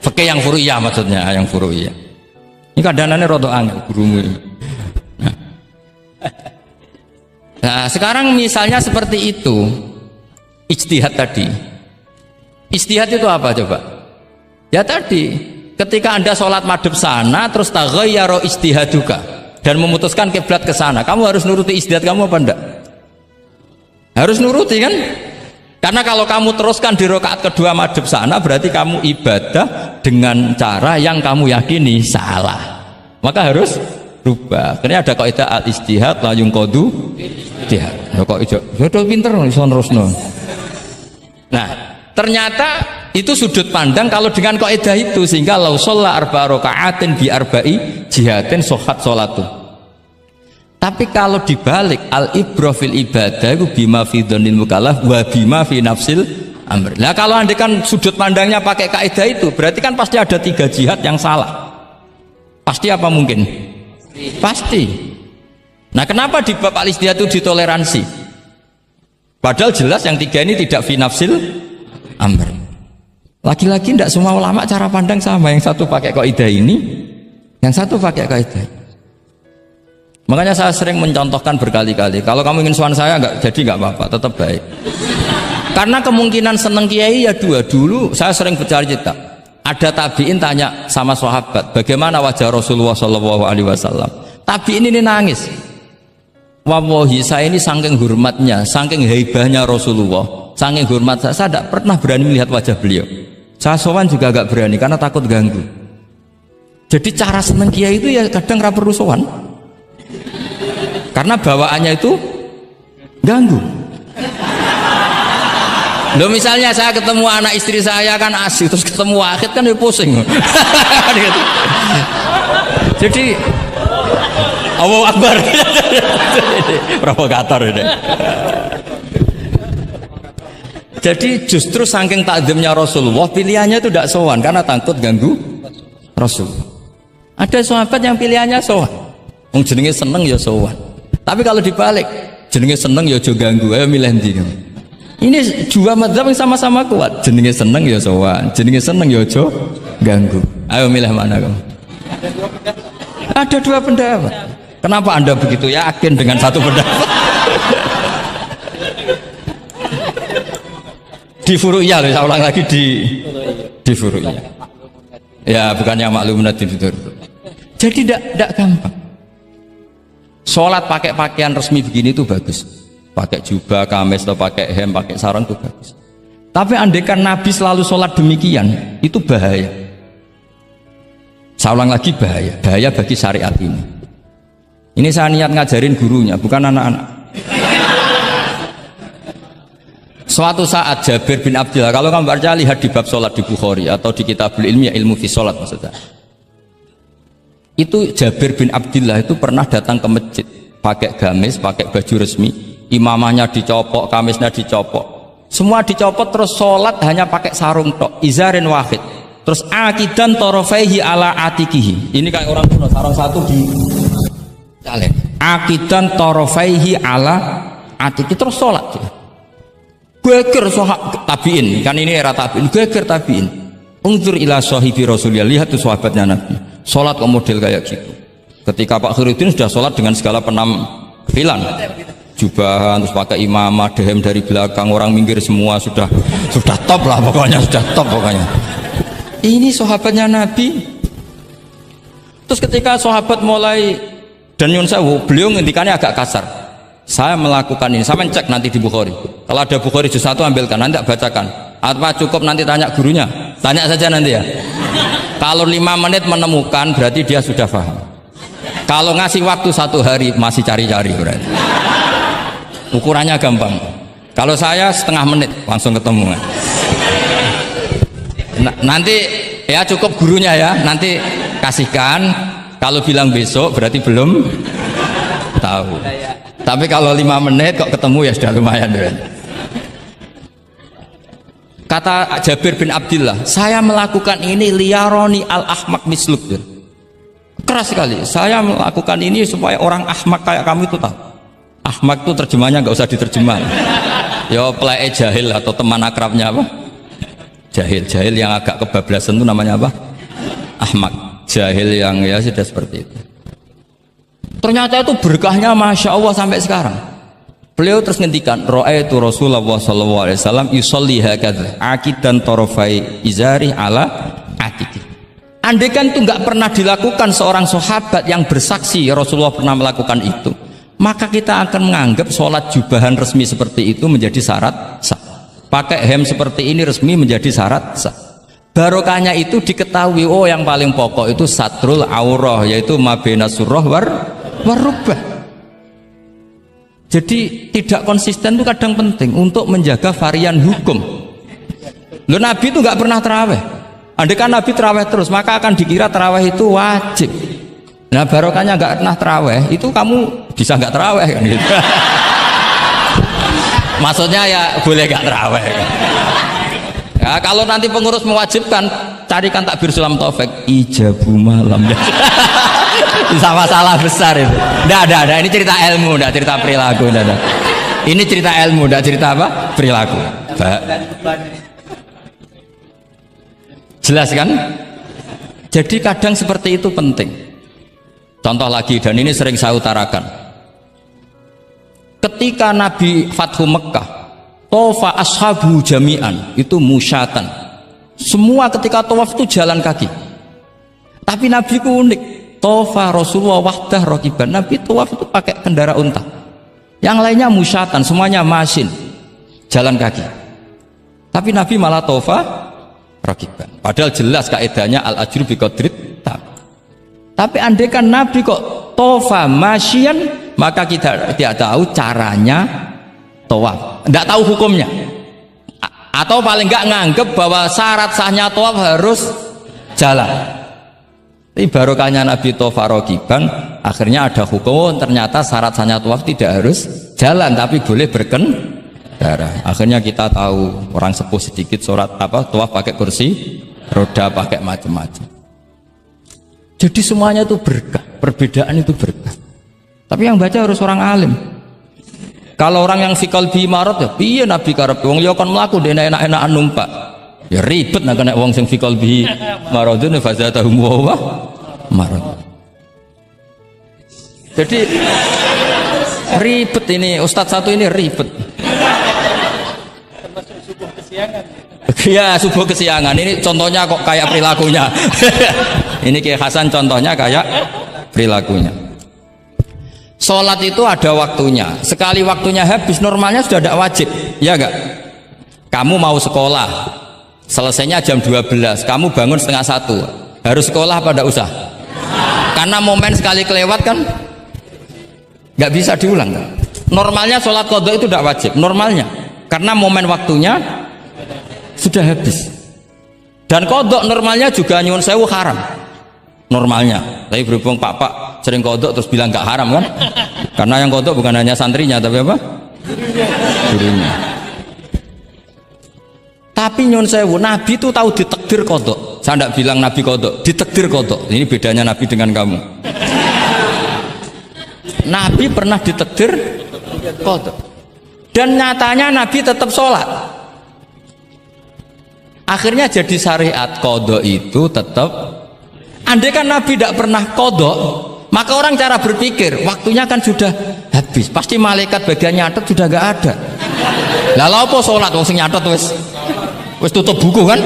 Fikih yang furu'iyah maksudnya, yang furu'iyah. Ini kadang-kadang rada angel gurumu ini. Nah, sekarang misalnya seperti itu, ijtihad tadi. Ijtihad itu apa coba? Ya tadi, ketika Anda sholat madhep sana, terus taghayyara ijtihaduka dan memutuskan kiblat ke sana, kamu harus nuruti ijtihad kamu apa enggak? Harus nuruti kan? Karena kalau kamu teruskan di rakaat kedua madhep sana, berarti kamu ibadah dengan cara yang kamu yakini salah. Maka harus rubah. Karena ada kaidah al-ijtihad la yunqadu ijtihad. Kok ijo pinter iso nerusno. Nah, ternyata itu sudut pandang kalau dengan kaidah itu, sehingga lau shalla arba'a raka'atin bi arba'i jihatin sahhat salatu. Tapi kalau dibalik al-ibrah fil ibadah itu bima fi dzannil mukallaf wa bima fi nafsil amr. Nah, kalau andai kan sudut pandangnya pakai kaidah itu, berarti kan pasti ada 3 jihad yang salah. Pasti apa mungkin? Pasti. Nah, kenapa di bab al-ijtihad itu ditoleransi? Padahal jelas yang 3 ini tidak fi nafsil amr. Lagi-lagi tidak semua ulama cara pandang sama. Yang satu pakai kaidah ini, yang satu pakai kaidah. Makanya saya sering mencontohkan berkali-kali, kalau kamu ingin sowan saya enggak jadi enggak apa-apa, tetap baik. Karena kemungkinan seneng kiai ya 2. Dulu saya sering bercerita, ada tabiin tanya sama sahabat, bagaimana wajah Rasulullah Shallallahu Alaihi Wasallam. Tabiin ini nangis. Wallahi, saya ini saking hormatnya, saking haibahnya Rasulullah, saking hormat saya tidak pernah berani melihat wajah beliau. Saya sowan juga agak berani karena takut ganggu. Jadi cara seneng kiai itu ya kadang ra perlu sowan. Karena bawaannya itu ganggu. Loh, misalnya saya ketemu anak istri saya kan asik, terus ketemu Wahid kan ya pusing. Jadi Allahu Akbar. Provokator ini. Jadi justru saking takzimnya Rasulullah, pilihannya itu tidak sowan karena takut ganggu Rasul. Ada sahabat yang pilihannya sowan, wong jenenge seneng ya sowan. Tapi kalau dibalik, jenenge seneng ya aja ganggu, ayo milih ndi. Ini 2 mazhab yang sama-sama kuat. Jenenge seneng ya sowan, jenenge seneng ya aja ganggu. Ayo milih mana kamu? Ada 2 pendapat. Kenapa Anda begitu yakin dengan satu pendapat? Di Furu'iyah, saya ulang lagi di Furu'iyah. Ya, bukannya maklumat tidur. Jadi tidak gampang. Sholat pakai pakaian resmi begini itu bagus, pakai jubah, kamis atau pakai hem, pakai sarung itu bagus. Tapi andaikan Nabi selalu sholat demikian, itu bahaya. Saya ulang lagi, bahaya bagi syariat ini. Ini saya niat ngajarin gurunya, bukan anak-anak. Suatu saat Jabir bin Abdillah, kalau kamu baca lihat di bab sholat di Bukhari atau di Kitabul Ilmi, ya ilmu fi sholat maksudnya. Itu Jabir bin Abdillah itu pernah datang ke masjid pakai gamis, pakai baju resmi, imamahnya dicopok, kamisnya dicopok, semua dicopot, terus sholat hanya pakai sarung tok, izarin wahid, terus akidan torofaihi ala atikihi. Ini kayak orang kuno, sarung satu di kalian, akidan torofaihi ala atiki, terus sholat. Geger sahabat tabiin, kan ini era tabiin, geger tabiin. Unzur ila sahibi Rasulullah, lihat tuh sahabatnya Nabi. Sholat kok model kayak gitu. Ketika Pak Khairuddin sudah sholat dengan segala penampilan, jubahan, terus pakai imamah, dehem dari belakang, orang minggir semua, sudah top lah pokoknya, sudah top pokoknya. Ini sahabatnya Nabi. Terus ketika sahabat mulai, dan nyun sewu, beliau ngendikannya agak kasar. Saya melakukan ini, saya mencek nanti di Bukhari. Kalau ada Bukhari juz 1 ambilkan, nanti bacakan. Apa cukup nanti tanya gurunya? Tanya saja nanti ya. Kalau 5 menit menemukan berarti dia sudah paham. Kalau ngasih waktu 1 hari masih cari-cari berarti. Ukurannya gampang. Kalau saya setengah menit langsung ketemu. Nanti ya cukup gurunya ya, nanti kasihkan. Kalau bilang besok berarti belum tahu. Tapi kalau 5 menit kok ketemu ya sudah lumayan. Kata Jabir bin Abdillah, saya melakukan ini liyaroni al-ahmak misluk. Keras sekali. Saya melakukan ini supaya orang ahmak kayak kamu itu tahu. Ahmak itu terjemahnya nggak usah diterjemah. Ya play jahil atau teman akrabnya apa? Jahil yang agak kebablasan itu namanya apa? Ahmak. Jahil yang ya sudah seperti itu. Ternyata itu berkahnya masya Allah sampai sekarang. Beliau terus ngendikan, ra'aitu Rasulullah sallallahu alaihi wasallam yusolli hakadza aqidan tarafai izari ala atiki. Andaikan itu enggak pernah dilakukan seorang sahabat yang bersaksi Rasulullah pernah melakukan itu, maka kita akan menganggap sholat jubahan resmi seperti itu menjadi syarat sah. Pakai hem seperti ini resmi menjadi syarat sah. Barokahnya itu diketahui, oh yang paling pokok itu satrul aurah, yaitu mabena surah warubah. Jadi tidak konsisten itu kadang penting untuk menjaga varian hukum. Loh, Nabi itu nggak pernah terawih. Andai kan Nabi terawih terus, maka akan dikira terawih itu wajib. Nah barokahnya nggak pernah terawih, itu kamu bisa nggak terawih kan gitu. Maksudnya ya boleh nggak terawih kan. Ya, kalau nanti pengurus mewajibkan, carikan takbir sulam taufik ijabu malam. Sama salah besar itu. Nggak. Ini cerita ilmu, nggak cerita perilaku. Nggak. Ini cerita ilmu, nggak cerita apa? Perilaku. Jelas kan? Jadi kadang seperti itu penting. Contoh lagi, dan ini sering saya utarakan. Ketika Nabi Fathu Mekah, Tofa ashabu jami'an, itu musyatan. Semua ketika tawaf itu jalan kaki. Tapi Nabi ku unik. Tofa Rasulullah wahdah rokiban. Nabi tawaf itu pakai kendaraan unta. Yang lainnya musyatan, semuanya masin, jalan kaki. Tapi Nabi malah tofa rokiban. Padahal jelas kaidahnya al ajru bi qadrit tab. Tapi andai kan Nabi kok tofa masyian, maka kita tidak tahu caranya tawaf, tidak tahu hukumnya, atau paling nggak nganggep bahwa syarat sahnya tawaf harus jalan. Tapi barokahnya Nabi tofa rokiban, akhirnya ada hukum. Ternyata syarat sahnya tawaf tidak harus jalan, tapi boleh berkendara. Akhirnya kita tahu orang sepuh sedikit sholat apa tawaf pakai kursi roda, pakai macam-macam. Jadi semuanya itu berkah, perbedaan itu berkah. Tapi yang baca harus orang alim. Kalau orang yang fikal bi marot ya piye Nabi karep wong ya kon mlaku dene enak-enakan numpak. Ya ribet nek kena wong sing fikal bi marodun fazatahum wa marad. Jadi ribet ini ustadz satu ini ribet. Termasuk subuh kesiangan. Ya subuh kesiangan ini contohnya kok kayak perilakunya. Ini Kiai Hasan contohnya kayak perilakunya. Sholat itu ada waktunya. Sekali waktunya habis, normalnya sudah tidak wajib, ya enggak? Kamu mau sekolah, selesainya jam 12, kamu bangun setengah 1, harus sekolah pada usah? Karena momen sekali kelewat kan, nggak bisa diulang kan? Normalnya sholat qadha itu tidak wajib, normalnya, karena momen waktunya sudah habis. Dan qadha normalnya juga nyuwun sewu haram. Normalnya, tapi berhubung Pak sering kodok terus bilang nggak haram kan? Karena yang kodok bukan hanya santrinya tapi apa? Gurunya. Tapi nyun sewu, Nabi itu tahu ditakdir kodok. Saya tidak bilang Nabi kodok, ditakdir kodok. Ini bedanya Nabi dengan kamu. Nabi pernah ditakdir kodok, dan nyatanya Nabi tetap sholat. Akhirnya jadi syariat kodok itu tetap. Andai kan Nabi tidak pernah kodok, maka orang cara berpikir waktunya kan sudah habis, pasti malaikat bagian nyatet sudah gak ada. Lalu apa sholat wong sing nyatet wis tutup buku kan?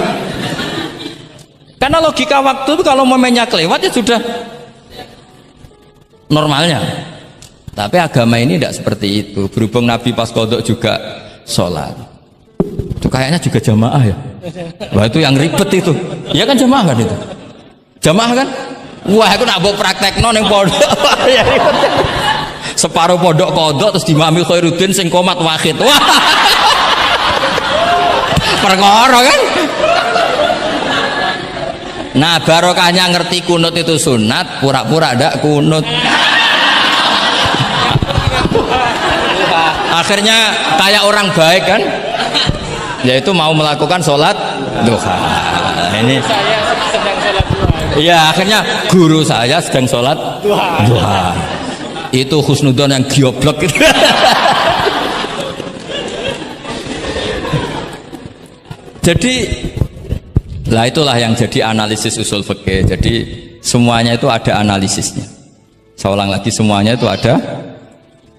Karena logika waktu itu kalau momennya kelewat ya sudah normalnya. Tapi agama ini tidak seperti itu. Berhubung Nabi pas kodok juga sholat, itu kayaknya juga jamaah ya. Wah itu yang ribet itu. Ya kan jamaah kan itu. Jamaah kan? Wah, aku nak mbok praktekno ning pondok. Ya ribet. Separuh pondok kodok terus dimami Khairuddin sing komat wahid. Wah. Perkara kan? Nah, barokahnya ngerti kunut itu sunat, pura-pura ndak kunut. Akhirnya kayak orang baik kan? Yaitu mau melakukan sholat duha. Ini iya, akhirnya guru saya sedang sholat duha. Itu husnudon yang gioblok gitu. Jadi lah itulah yang jadi analisis usul fikih. Jadi semuanya itu ada analisisnya. Saya ulang lagi, semuanya itu ada.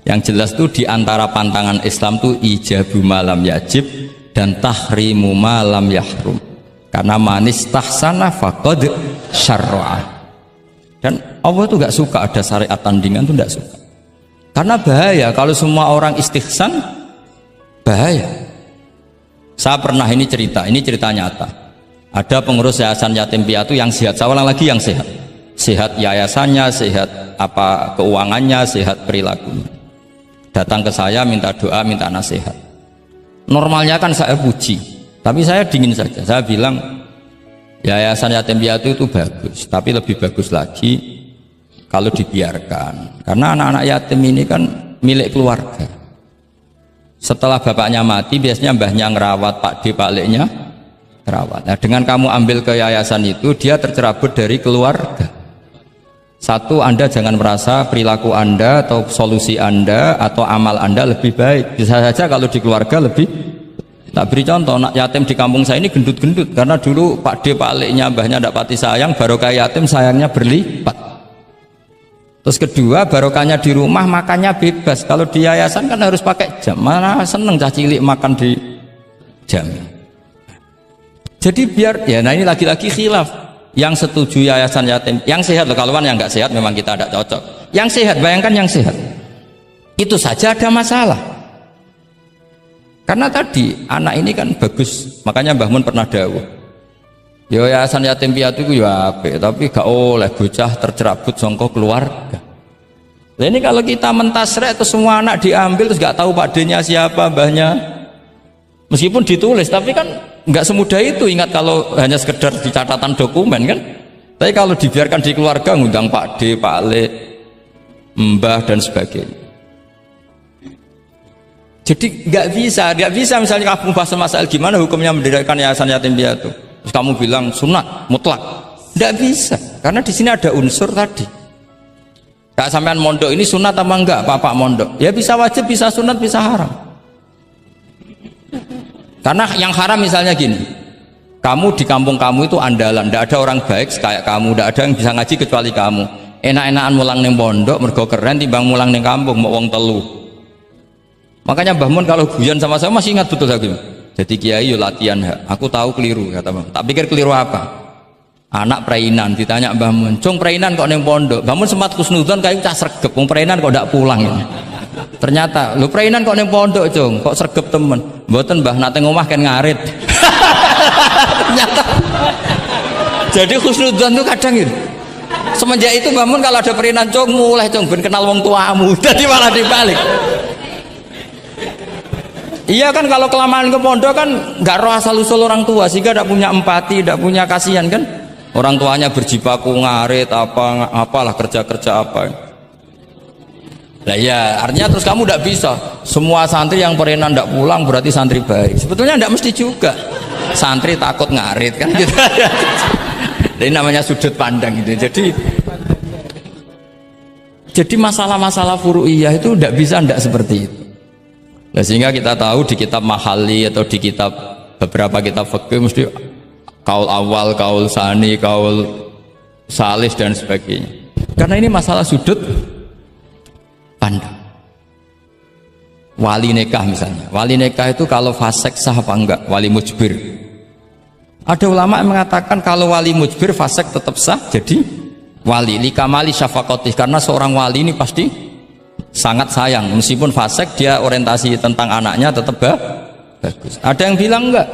Yang jelas itu diantara pantangan Islam itu ijabu malam yajib dan tahrimu malam yahrum. Karena manis tahsana faqad syarra'a. Dan Allah itu gak suka ada syariat tandingan, itu gak suka. Karena bahaya kalau semua orang istihsan, bahaya. Saya pernah ini cerita nyata. Ada pengurus yayasan yatim piatu yang sehat, saya ulang lagi yang sehat. Sehat yayasannya, sehat apa keuangannya, sehat perilakunya. Datang ke saya minta doa, minta nasihat. Normalnya kan saya puji, tapi saya dingin saja. Saya bilang yayasan yatim piatu itu bagus, tapi lebih bagus lagi kalau dibiarkan, karena anak-anak yatim ini kan milik keluarga. Setelah bapaknya mati biasanya mbahnya ngerawat, Pak D, Pak Leknya ngerawat. Nah, dengan kamu ambil ke yayasan itu, dia tercerabut dari keluarga. Satu, Anda jangan merasa perilaku Anda atau solusi Anda atau amal Anda lebih baik. Bisa saja kalau di keluarga lebih. Tak beri contoh, anak yatim di kampung saya ini gendut-gendut, karena dulu Pak D, Pak Leknya, mbahnya tidak pati sayang, barokah yatim sayangnya berlipat. Terus kedua, barokahnya di rumah makannya bebas. Kalau di yayasan kan harus pakai jam. Mana seneng cah cilik makan di jam. Jadi biar, ya nah ini lagi-lagi khilaf. Yang setuju yayasan yatim, yang sehat loh, kalau kan yang nggak sehat memang kita tidak cocok. Yang sehat, bayangkan yang sehat. Itu saja ada masalah. Karena tadi anak ini kan bagus, makanya Mbah Mun pernah dawuh. Ya yayasan yatim piatu itu ya apik, tapi gak oleh bocah tercerabut sangka keluarga. Nah ini kalau kita mentasrek terus semua anak diambil terus gak tahu Pak D-nya siapa, mbahnya. Meskipun ditulis, tapi kan gak semudah itu. Ingat kalau hanya sekedar di catatan dokumen kan. Tapi kalau dibiarkan di keluarga ngundang Pak D, Pak Le, mbah dan sebagainya. Jadi gak bisa misalnya kamu bahas masalah gimana hukumnya mendirikan yayasan yatim piatu. Terus kamu bilang sunat mutlak, tidak bisa, karena di sini ada unsur tadi. Kak sampean mondok ini sunat apa enggak, Pak mondok? Ya bisa wajib, bisa sunat, bisa haram. Karena yang haram misalnya gini, kamu di kampung kamu itu andalan, tidak ada orang baik kayak kamu, tidak ada yang bisa ngaji kecuali kamu. Enak-enakan mulang neng pondok, mergo keren timbang mulang neng kampung, mau wong telu. Makanya Mbah Mun kalau guyon sama saya masih ingat betul lagi. Jadi kiai yo latihan, aku tahu keliru kata Mbah. Tak pikir keliru apa? Anak perainan ditanya Mbah Mun, "Cung perainan kok ning pondok?" Mbah Mun sempat kusnudon kayak cah sregep, wong perainan kok ndak pulang. Ternyata, "Lho perainan kok ning pondok, Cung? Kok sregep temen?" "Mboten, Mbah, nate ngomah ken ngarit." Ternyata. Jadi kusnudon itu kadang gitu. Semenjak itu Mbah Mun kalau ada perainan, "Cung, mulai Cung ben kenal wong tuamu." Jadi malah dibalik. Iya kan kalau kelamaan ke pondok kan nggak roh asal usul orang tua sehingga tidak punya empati, tidak punya kasihan kan. Orang tuanya berjibaku ngarit apalah kerja apa. Nah ya artinya terus kamu tidak bisa semua santri yang perenan tidak pulang berarti santri baik. Sebetulnya tidak mesti juga. Santri takut ngarit kan gitu. Ini namanya sudut pandang gitu. Jadi masalah-masalah furu'iyah itu tidak bisa tidak seperti itu. Nah, sehingga kita tahu di kitab Mahali atau di kitab beberapa kitab fikih mesti kaul awal, kaul sani, kaul salis dan sebagainya. Karena ini masalah sudut pandang. Wali nikah misalnya, wali nikah itu kalau fasik sah apa enggak? Wali mujbir. Ada ulama yang mengatakan kalau wali mujbir fasik tetap sah jadi wali. Likamali syafaqatih, karena seorang wali ini pasti sangat sayang, meskipun fasik dia orientasi tentang anaknya tetap bagus. Ada yang bilang enggak,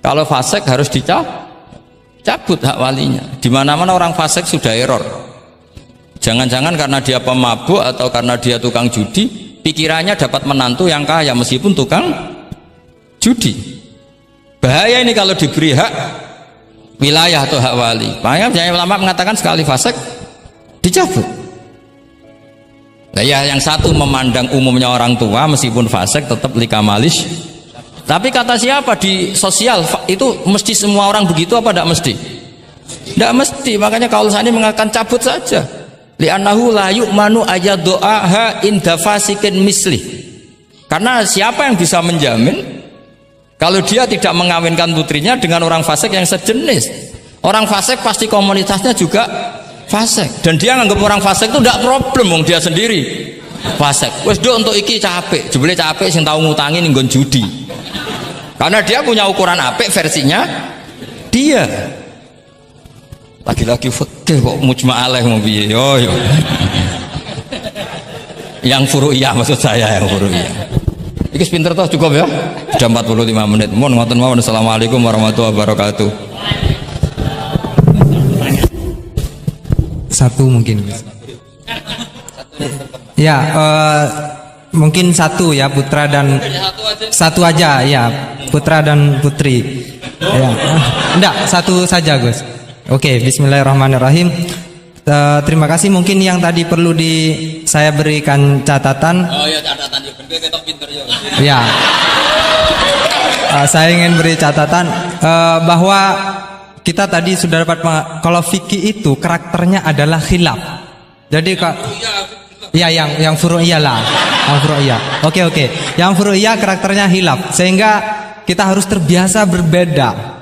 kalau fasik harus dicabut hak walinya. Di mana-mana orang fasik sudah error. Jangan-jangan karena dia pemabuk atau karena dia tukang judi, pikirannya dapat menantu yang kaya meskipun tukang judi. Bahaya ini kalau diberi hak wilayah atau hak wali. Makanya ulama mengatakan sekali fasik dicabut. Nah ya yang satu memandang umumnya orang tua meskipun fasik tetap likamalis. Tapi kata siapa di sosial itu mesti semua orang begitu apa tidak mesti? Tidak mesti. Makanya kalau saya ini mengatakan cabut saja. Li'annahu la yu'manu ayadu'aha inda fasikin misli. Karena siapa yang bisa menjamin kalau dia tidak mengawinkan putrinya dengan orang fasik yang sejenis? Orang fasik pasti komunitasnya juga fasik, dan dia nganggap orang fasik itu tidak problem, wong dia sendiri fasik. Wes do untuk iki capek, jebule capek sing tau ngutangi ning nggon judi. Karena dia punya ukuran apik versinya dia. Lagi-lagi fikih kok mujma' alaih mau piye yo. Yang furu'iyah maksud saya, yang furu'iyah. Iki pinter toh cukup ya. Sudah 45 menit. Mohon ngoten mawon. Assalamualaikum warahmatullahi wabarakatuh. Satu mungkin. Ya, mungkin satu ya putra dan satu aja ya putra dan putri. Ya, enggak satu saja Gus. Oke, Bismillahirrahmanirrahim. Terima kasih. Mungkin yang tadi perlu saya berikan catatan. Oh ya catatan ya, ben ketok pinter ya. Ya. Saya ingin beri catatan bahwa kita tadi sudah dapat kalau fikih itu karakternya adalah khilaf. Jadi ya yang furu'iyah lah, yang furu'iyah. Oke. Yang furu'iyah karakternya khilaf sehingga kita harus terbiasa berbeda.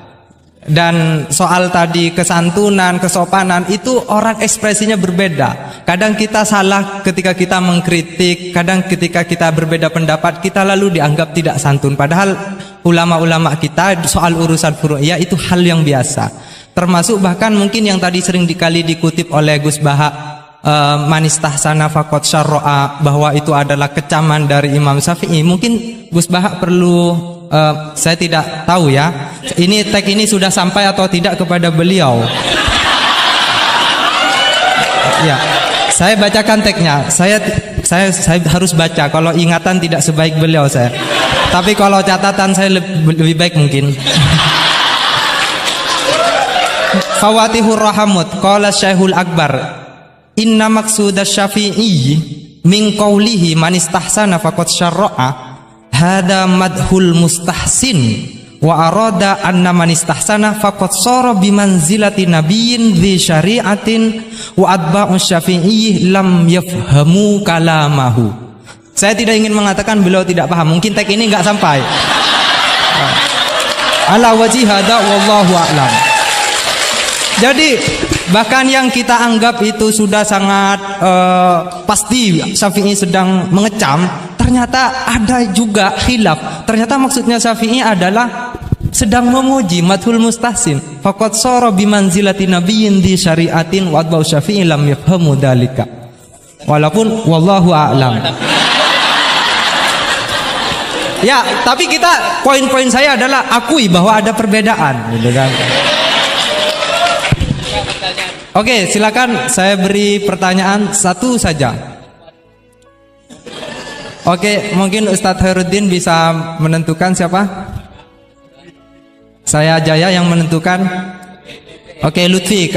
Dan soal tadi kesantunan, kesopanan itu orang ekspresinya berbeda. Kadang kita salah ketika kita mengkritik, kadang ketika kita berbeda pendapat kita lalu dianggap tidak santun. Padahal ulama-ulama kita soal urusan furu'iyah itu hal yang biasa. Termasuk bahkan mungkin yang tadi sering dikali dikutip oleh Gus Baha, manistahsana faqad syarra'a, bahwa itu adalah kecaman dari Imam Syafi'i. Mungkin Gus Baha perlu saya tidak tahu ya. Ini tag ini sudah sampai atau tidak kepada beliau. Ya, saya bacakan tagnya. Saya harus baca. Kalau ingatan tidak sebaik beliau saya. Tapi kalau catatan saya lebih baik mungkin. Fawatihur Rahamut. Qala Syekhul Akbar. Inna maqsudas Syafi'i min qawlihi man istahsana faqad syarra'a hada madhul mustahsin wa arada anna man istahsana faqad sara bimanzilati nabiyyin dzi syari'atin wa atba'u syafi'i lam yafhamu kalamahu. Saya tidak ingin mengatakan beliau tidak paham, mungkin tag ini enggak sampai. Ala wajhi hada wallahu a'lam. Jadi bahkan yang kita anggap itu sudah sangat pasti Syafi'i sedang mengecam, ternyata ada juga khilaf. Ternyata maksudnya Syafi'i adalah sedang memuji, madhul mustahsin. Faqad sara bimanzilati nabiyyin di syari'atin wa atba'u Syafi'i lam yafhamu dzalika. Walaupun wallahu a'lam. Ya, tapi kita poin-poin saya adalah akui bahwa ada perbedaan, gitu kan. Oke, silakan saya beri pertanyaan satu saja. Oke, mungkin Ustadz Khairuddin bisa menentukan siapa? Saya Jaya yang menentukan. Oke, Lutfi,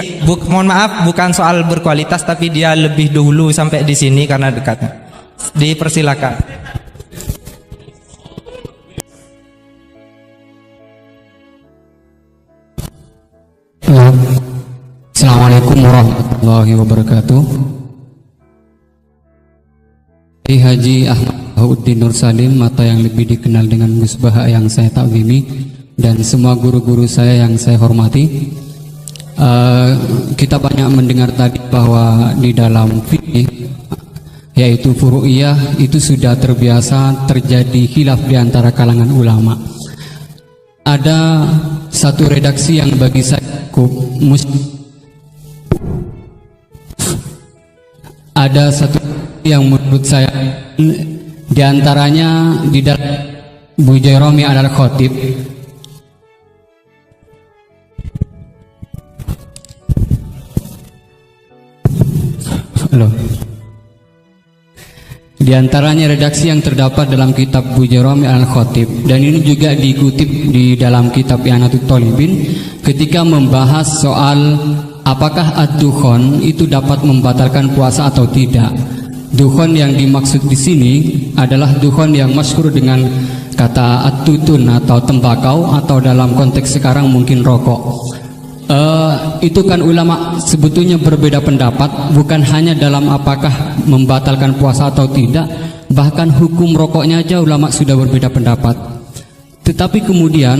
mohon maaf bukan soal berkualitas tapi dia lebih dulu sampai di sini karena dekatnya. Dipersilakan. Assalamualaikum warahmatullahi wabarakatuh. Haji Ahmad Bahuddin Nur Salim atau yang lebih dikenal dengan Gus Baha yang saya takzimi, dan semua guru-guru saya yang saya hormati. Kita banyak mendengar tadi bahwa di dalam fikih yaitu furu'iyah itu sudah terbiasa terjadi khilaf di antara kalangan ulama. Ada satu redaksi yang bagi saya ada satu yang menurut saya diantaranya di dalam Bujairami al-Khatib. Di antaranya redaksi yang terdapat dalam kitab Bujairami al-Khatib, dan ini juga dikutip di dalam kitab I'anatul Talibin ketika membahas soal apakah ad-dukhon itu dapat membatalkan puasa atau tidak. Dukhon yang dimaksud di sini adalah dukhon yang masyhur dengan kata at-tutun atau tembakau, atau dalam konteks sekarang mungkin rokok. Itu kan ulama sebetulnya berbeda pendapat, bukan hanya dalam apakah membatalkan puasa atau tidak, bahkan hukum rokoknya aja ulama sudah berbeda pendapat. Tetapi kemudian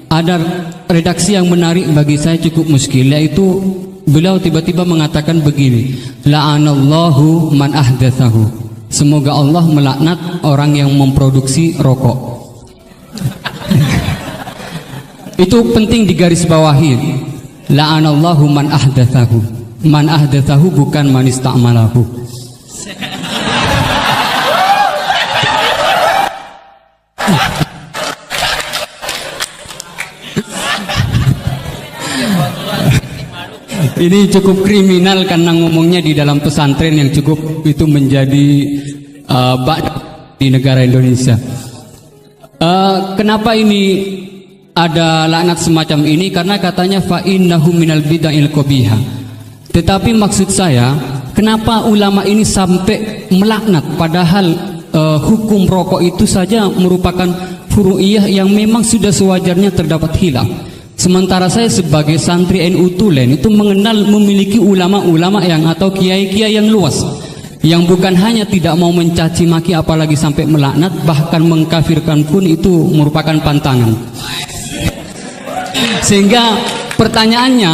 ada redaksi yang menarik bagi saya cukup muskil, yaitu beliau tiba-tiba mengatakan begini, la'anallahu man ahdatsahu, semoga Allah melaknat orang yang memproduksi rokok. Itu penting digarisbawahi, la'anallahu man ahdatsahu. Man ahdatsahu bukan man ista'malahu. Ini cukup kriminal karena ngomongnya di dalam pesantren yang cukup itu menjadi di negara Indonesia. Kenapa ini ada laknat semacam ini? Karena katanya fa innahu minal bid'il qabihah. Tetapi maksud saya, kenapa ulama ini sampai melaknat padahal hukum rokok itu saja merupakan furu'iyah yang memang sudah sewajarnya terdapat khilaf. Sementara saya sebagai santri NU Tulen itu mengenal memiliki ulama-ulama yang atau kiai-kiai yang luas, yang bukan hanya tidak mau mencaci maki apalagi sampai melaknat, bahkan mengkafirkan pun itu merupakan pantangan. Sehingga pertanyaannya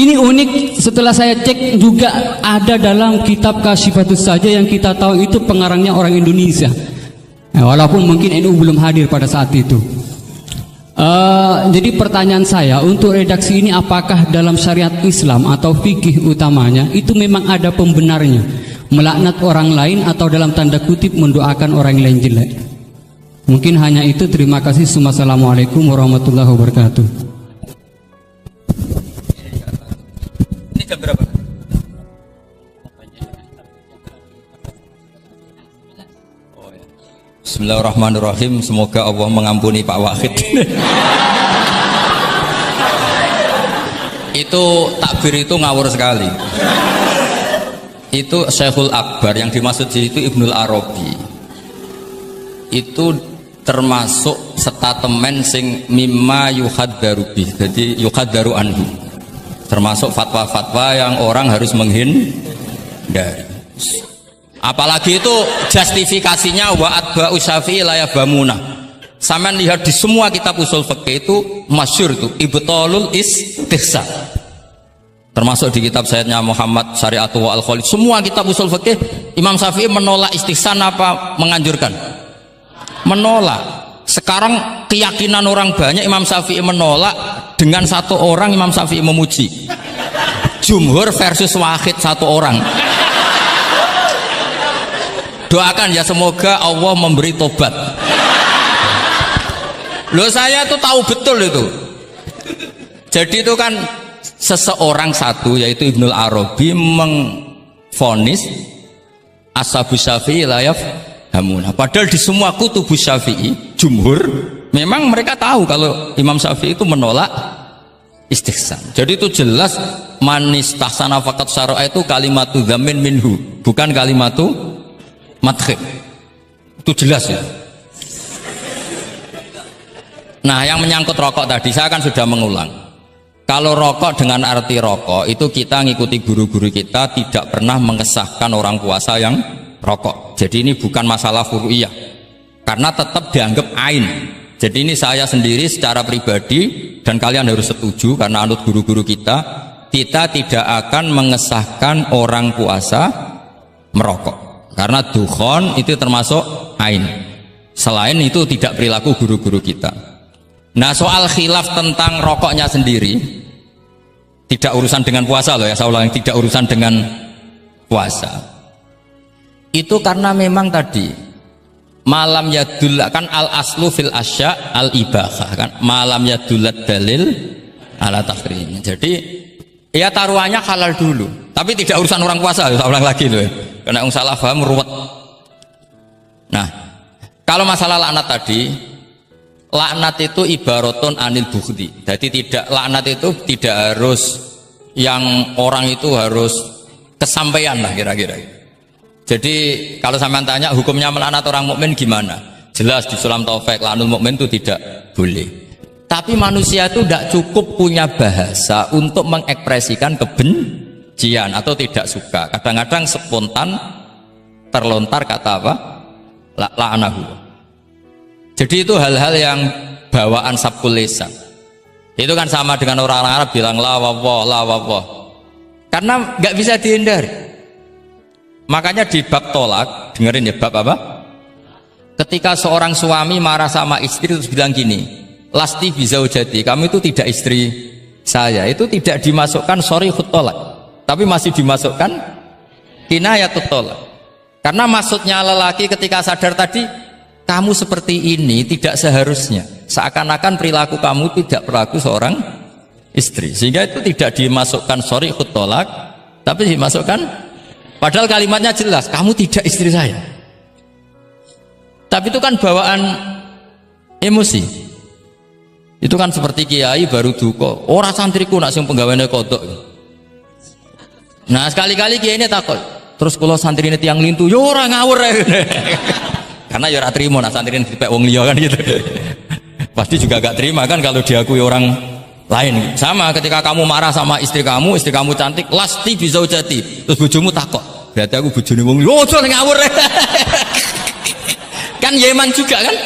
ini unik, setelah saya cek juga ada dalam kitab Kasyifatus saja yang kita tahu itu pengarangnya orang Indonesia, walaupun mungkin NU belum hadir pada saat itu. Jadi pertanyaan saya untuk redaksi ini, apakah dalam syariat Islam atau fikih utamanya itu memang ada pembenarnya melaknat orang lain atau dalam tanda kutip mendoakan orang lain jelek? Mungkin hanya itu. Terima kasih. Wassalamualaikum warahmatullahi wabarakatuh. Ini jam berapa? Bismillahirrahmanirrahim. Semoga Allah mengampuni Pak Wahid. Itu takbir itu ngawur sekali. Itu Syekhul Akbar, yang dimaksud di itu Ibnul Arabi. Itu termasuk statement sing mimma yuhaddaru bih. Jadi yuhaddaru anhu. Termasuk fatwa-fatwa yang orang harus menghindari. Apalagi itu justifikasinya wa atba'u Syafi'i la yabamuna. Sampean lihat di semua kitab usul fikih itu masyhur tuh ibtalul istihsan. Termasuk di kitab Sayyidina Muhammad Syari'atu wa al-Khalid. Semua kitab usul fikih Imam Syafi'i menolak istihsan apa menganjurkan? Menolak. Sekarang keyakinan orang banyak Imam Syafi'i menolak, dengan satu orang Imam Syafi'i memuji. Jumhur versus wahid satu orang. Doakan ya semoga Allah memberi tobat. Loh, saya tuh tahu betul itu. Jadi itu kan seseorang satu, yaitu Ibnul Arabi, mengfonis ashabus Syafi'i la yafhamuna. Padahal di semua kutubus Syafi'i jumhur memang mereka tahu kalau Imam Syafi'i itu menolak istihsan. Jadi itu jelas manis tahsana faqat syara'a itu kalimatu dzamin minhu, bukan kalimatu madkhib. Itu jelas ya. Nah, yang menyangkut rokok tadi saya kan sudah mengulang. Kalau rokok dengan arti rokok itu kita ngikuti guru-guru kita, tidak pernah mengesahkan orang puasa yang rokok. Jadi ini bukan masalah furu'iyah, karena tetap dianggap ain. Jadi ini saya sendiri secara pribadi, dan kalian harus setuju karena anut guru-guru kita tidak akan mengesahkan orang puasa merokok. Karena dukhon itu termasuk ain. Selain itu tidak perilaku guru-guru kita. Nah, soal khilaf tentang rokoknya sendiri tidak urusan dengan puasa loh ya, saya ulang, tidak urusan dengan puasa. Itu karena memang tadi malam yadullah kan al aslu fil asya al ibahah kan, malam yadullat dalil ala tahrim. Jadi ya taruhannya halal dulu, tapi tidak urusan orang puasa. Saya ulang lagi loh ya, karena salah paham ruwet. Nah, kalau masalah laknat tadi, laknat itu ibaratun anil bukhdi. Jadi tidak, laknat itu tidak harus yang orang itu harus kesampaian lah kira-kira. Jadi kalau sampean tanya hukumnya melaknat orang mukmin gimana? Jelas di Sulam Taufik laknul mukmin itu tidak boleh. Tapi manusia itu tidak cukup punya bahasa untuk mengekspresikan kebencian atau tidak suka. Kadang-kadang spontan terlontar kata apa? La'anahu. Jadi itu hal-hal yang bawaan sabkul lisan. Itu kan sama dengan orang Arab bilang la wawah. Karena nggak bisa dihindari. Makanya di bab tolak, dengerin ya, bab apa? Ketika seorang suami marah sama istri terus bilang gini, lasti bizaujati, kamu itu tidak istri saya, itu tidak dimasukkan sharihut tolak, tapi masih dimasukkan kinayatut tolak. Karena maksudnya lelaki ketika sadar tadi, kamu seperti ini tidak seharusnya. Seakan-akan perilaku kamu tidak berlaku seorang istri. Sehingga itu tidak dimasukkan shari'ut tolak, tapi dimasukkan, padahal kalimatnya jelas, kamu tidak istri saya. Tapi itu kan bawaan emosi. Itu kan seperti kiai baru duka, orang santriku nak sing penggaweane kodok. Nah sekali-kali kiai ini takut, terus kalau santri ini tiang lintu, yo orang ngawur ya. Karena ya ora trimo nak santri ini dipek wong liya kan gitu. Pasti juga gak terima kan kalau diakui orang lain. Sama ketika kamu marah sama istri kamu cantik, lasti bizaujati, terus bojomu takut, berarti aku bojone wong liya, ojo ngawur. Kan Yeman juga kan?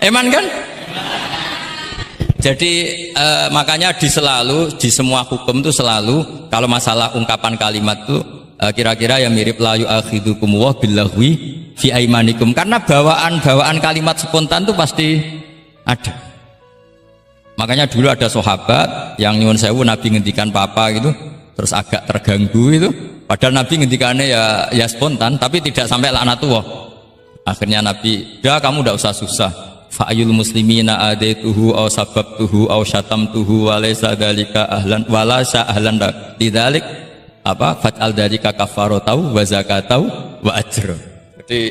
Eman kan? Jadi makanya di semua hukum itu selalu kalau masalah ungkapan kalimat itu kira-kira yang mirip la yu'akhidukum wa billahwi fi aimanikum, karena bawaan kalimat spontan itu pasti ada. Makanya dulu ada sahabat yang nyuwun sewu Nabi ngendikan papa gitu, terus agak terganggu itu, padahal Nabi ngendikannya ya spontan, tapi tidak sampai laknatullah. Akhirnya Nabi, "Dah kamu tidak usah susah. Fa'ayul muslimina adaituhu aw sababtuhu aw syatamtuhu wa laysa dzalika ahlan wala sa'ahlan lidzalik apa fat'al dzalika kafaratau wa zakatau wa ajr." Jadi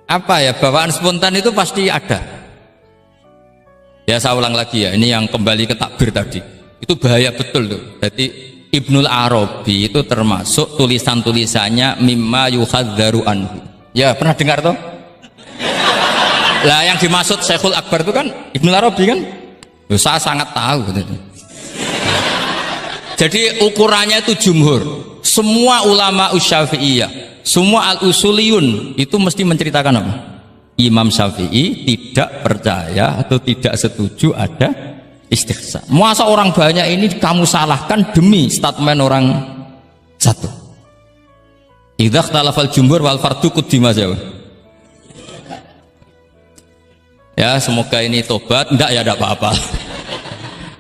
apa ya, bawaan spontan itu pasti ada. Ya saya ulang lagi ya, ini yang kembali ke takbir tadi. Itu bahaya betul tuh. Jadi Ibnul Arabi itu termasuk tulisan-tulisannya mimma yuhadzaru anhu. Ya pernah dengar toh? Lah yang dimaksud Syekhul Akbar itu kan Ibnul Arabi kan? Loh, saya sangat tahu gitu. Jadi ukurannya itu jumhur. Semua ulama Syafi'iyah, semua al-usuliyun itu mesti menceritakan apa? Imam Syafi'i tidak percaya atau tidak setuju ada istihsan. Masa orang banyak ini kamu salahkan demi statement orang satu. Idza ikhtalafal jumhur wal fardu quddima jauh. Ya semoga ini tobat, enggak ya enggak apa-apa.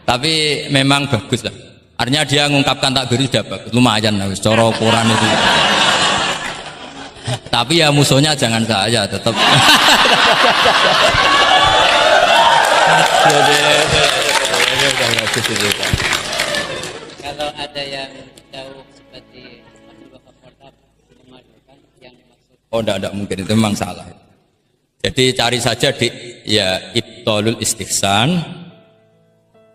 Tapi memang bagus lah. Artinya dia mengungkapkan takbir sudah bagus, lumayan lah, cara ukuran itu. Tapi ya musuhnya jangan saya tetap. Kalau ada yang jauh seperti Abdul Wahab Wartab memadukan yang dimaksud. Oh enggak mungkin, itu memang salah. Jadi cari saja di ya ibtalul istihsan.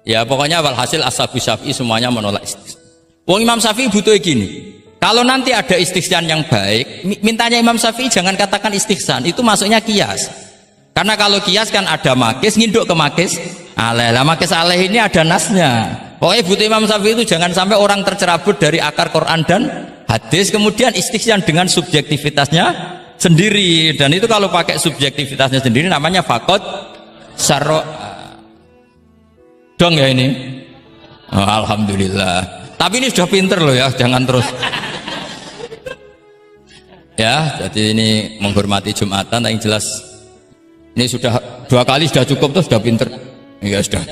Ya pokoknya walhasil ashabu Syafi'i semuanya menolak istihsan. Wong Imam Syafi'i butuh gini. Kalau nanti ada istihsan yang baik, mintanya Imam Syafi'i jangan katakan istihsan, itu masuknya kias. Karena kalau kias kan ada makis, nginduk ke makis aleh. Lah makis aleh ini ada nasnya. Pokoknya butuh Imam Syafi'i itu jangan sampai orang tercerabut dari akar Quran dan hadis, kemudian istihsan dengan subjektivitasnya sendiri. Dan itu kalau pakai subjektivitasnya sendiri namanya fakot syarro. Dong ya ini. Oh, alhamdulillah. Tapi ini sudah pinter loh ya, jangan terus. Ya, jadi ini menghormati Jumatan, yang jelas ini sudah 2 kali sudah cukup tuh, sudah pinter. Ya sudah.